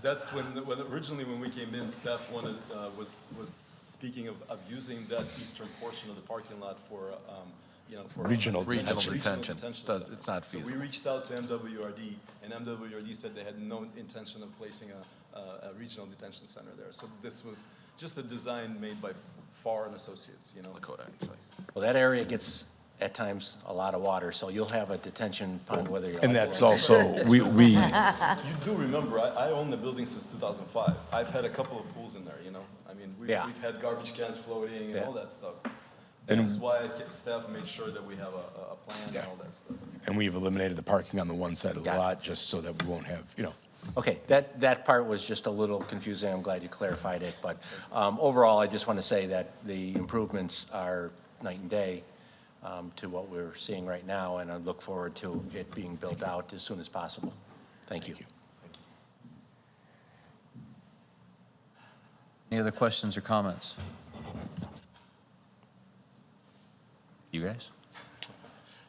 That's when originally when we came in, staff was speaking of using that eastern portion of the parking lot for, for Regional detention. center. It's not So feasible. we reached out to MWRD, and MWRD said they had no intention of placing a regional detention center there. So this was just a design made by FAR and Associates, Lakota, actually. Well, that area gets at times a lot of water, so you'll have a detention pond whether you're. And that's also, we, You do remember, I own the building since 2005. I've had a couple of pools in there, you know? I mean, we've had garbage cans floating and all that stuff. This is why staff made sure that we have a plan and all that stuff. And we've eliminated the parking on the one side of the lot, just so that we won't have, Okay, that part was just a little confusing. I'm glad you clarified it. But overall, I just want to say that the improvements are night and day to what we're seeing right now, and I look forward to it being built out as soon as possible. Thank you. Any other questions or comments? You guys?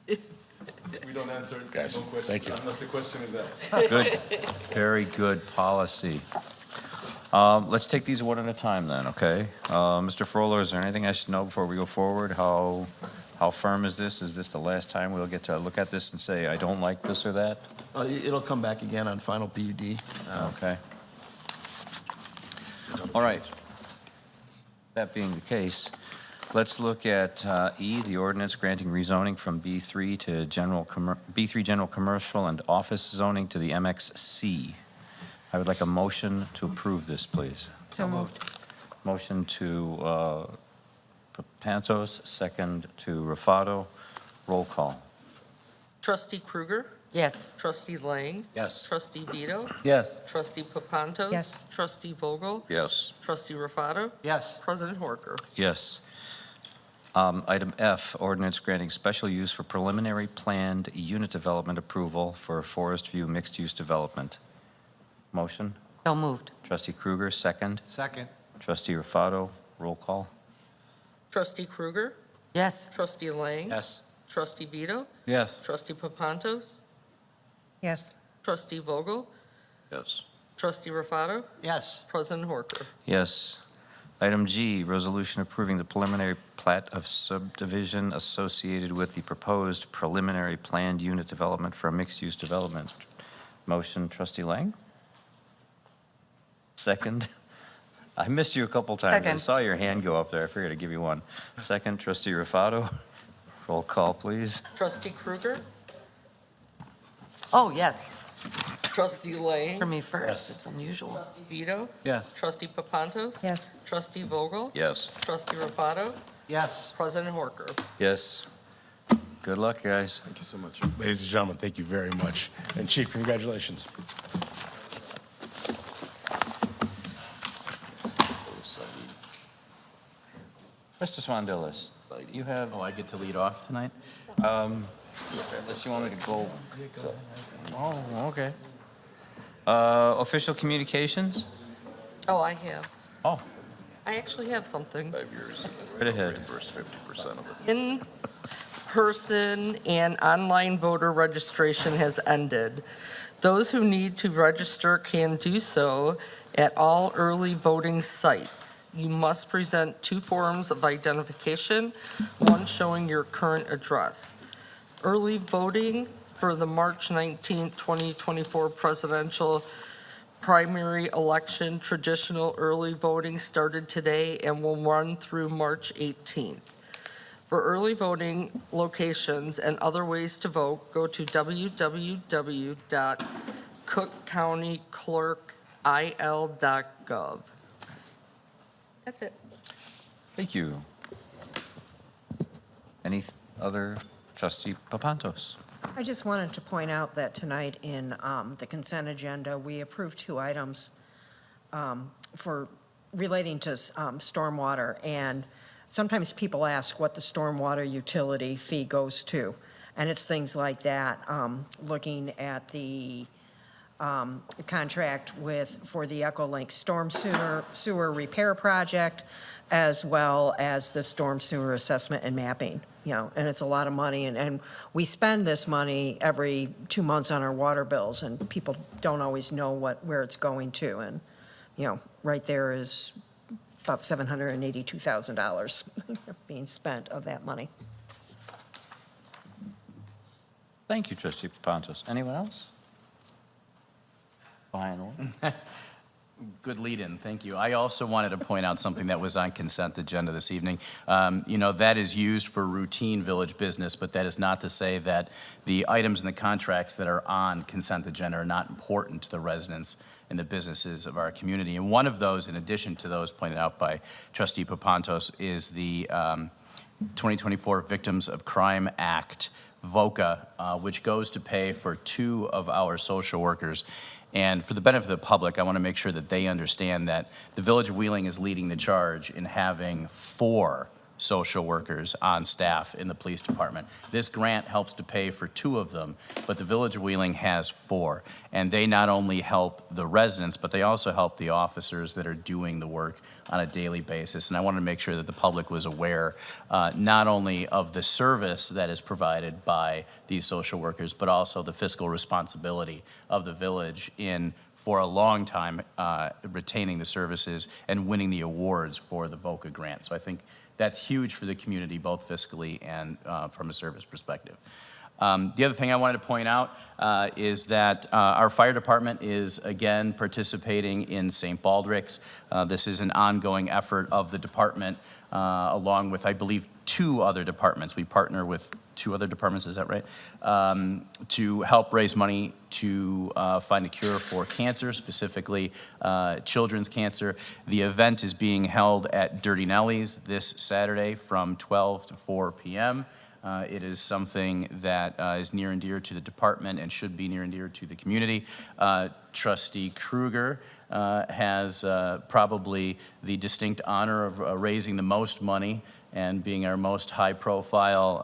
We don't answer Guys, no questions thank you. unless the question is asked. Good, very good policy. Let's take these one at a time then, okay? Mr. Froehler, is there anything I should know before we go forward? How firm is this? Is this the last time we'll get to look at this and say, I don't like this or that? It'll come back again on final PUD. Okay. All right. That being the case, let's look at E, the ordinance granting rezoning from B3 to B3 general commercial and office zoning to the MXC. I would like a motion to approve this, please. So moved. Motion to Pantos, second to Rafato. Roll call. Trustee Kruger? Yes. Trustee Lang? Yes. Trustee Vito? Yes. Trustee Papantos? Yes. Trustee Vogel? Yes. Trustee Rafato? Yes. President Horker? Yes. Item F, ordinance granting special use for preliminary planned unit development approval for a Forest View mixed-use development. Motion? So moved. Trustee Kruger, second. Second. Trustee Rafato, roll call. Trustee Kruger? Yes. Trustee Lang? Yes. Trustee Vito? Yes. Trustee Papantos? Yes. Trustee Vogel? Yes. Trustee Rafato? Yes. President Horker? Yes. Item G, resolution approving the preliminary plat of subdivision associated with the proposed preliminary planned unit development for a mixed-use development. Motion, Trustee Lang? Second? I missed you a couple times. I Second. saw your hand go up there. I figured I'd give you one. Second, Trustee Rafato. Roll call, please. Trustee Kruger? Oh, yes. Trustee Lang? For me first. Yes. It's unusual. Trustee Vito? Yes. Trustee Papantos? Yes. Trustee Vogel? Yes. Trustee Rafato? Yes. President Horker? Yes. Good luck, guys. Thank you so much. ladies and gentlemen, thank you very much. And Chief, congratulations. Mr. Swandilis, you have, Oh, I get to lead off tonight? unless you want me to go. Oh, okay. Official communications? Oh, I have. Oh, I actually have something. 5 years. right ahead. Reimbursed 50% of it. In-person and online voter registration has ended. Those who need to register can do so at all early voting sites. You must present 2 forms of identification, one showing your current address. Early voting for the March 19, 2024 presidential primary election, traditional early voting started today and will run through March 18th. For early voting locations and other ways to vote, go to www.cookcountyclerkil.gov. That's it. Thank you. Any other, Trustee Papantos? I just wanted to point out that tonight in the consent agenda, we approved 2 items for relating to stormwater. And sometimes people ask what the stormwater utility fee goes to. And it's things like that, looking at the contract for the Echolink storm sewer repair project, as well as the storm sewer assessment and mapping, and it's a lot of money. And we spend this money every 2 months on our water bills, and people don't always know where it's going to. And, right there is about $782,000 being spent of that money. Thank you, Trustee Papantos. Anyone else? Behind one? Good lead-in, thank you. I also wanted to point out something that was on consent agenda this evening. That is used for routine village business, but that is not to say that the items in the contracts that are on consent agenda are not important to the residents and the businesses of our community. And one of those, in addition to those pointed out by Trustee Papantos, is the 2024 Victims of Crime Act, VOCA, which goes to pay for 2 of our social workers. And for the benefit of the public, I want to make sure that they understand that the Village of Wheeling is leading the charge in having 4 social workers on staff in the police department. This grant helps to pay for 2 of them, but the Village of Wheeling has 4. And they not only help the residents, but they also help the officers that are doing the work on a daily basis. And I wanted to make sure that the public was aware not only of the service that is provided by these social workers, but also the fiscal responsibility of the village in, for a long time, retaining the services and winning the awards for the VOCA grant. So I think that's huge for the community, both fiscally and from a service perspective. The other thing I wanted to point out is that our fire department is again participating in St. Baldrick's. This is an ongoing effort of the department along with, I believe, 2 other departments. We partner with 2 other departments, is that right? To help raise money to find a cure for cancer, specifically children's cancer. The event is being held at Dirty Nelly's this Saturday from 12 to 4 p.m. It is something that is near and dear to the department and should be near and dear to the community. Trustee Kruger has probably the distinct honor of raising the most money and being our most high-profile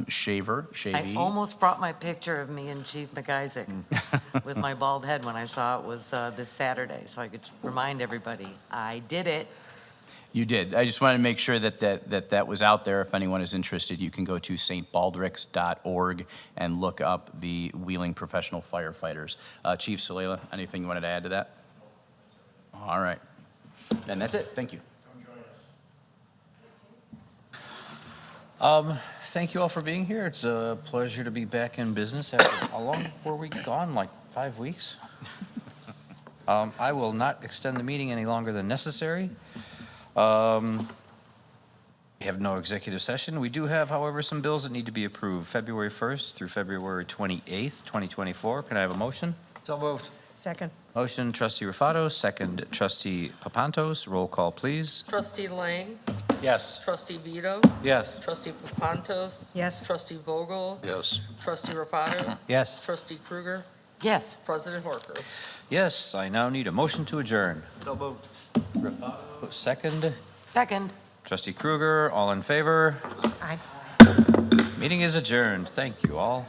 shavee. I almost brought my picture of me and Chief McIsaac with my bald head when I saw it was this Saturday, so I could remind everybody, I did it. You did. I just wanted to make sure that was out there. If anyone is interested, you can go to stbaldricks.org and look up the Wheeling Professional Firefighters. Chief Salela, anything you wanted to add to that? All right. And that's it. Thank you. Thank you all for being here. It's a pleasure to be back in business after, how long were we gone? Like 5 weeks? I will not extend the meeting any longer than necessary. We have no executive session. We do have, however, some bills that need to be approved, February 1st through February 28th, 2024. Can I have a motion? So moved. Second. Motion, Trustee Rufato, second, Trustee Papantos. Roll call, please. Trustee Lang, Yes. Trustee Vito, Yes. Trustee Papantos, Yes. Trustee Vogel, Yes. Trustee Rufato, Yes. Trustee Kruger, Yes. President Horker. Yes, I now need a motion to adjourn. So moved. Rufato, second. Second. Trustee Kruger, all in favor? Aye. Meeting is adjourned. Thank you all.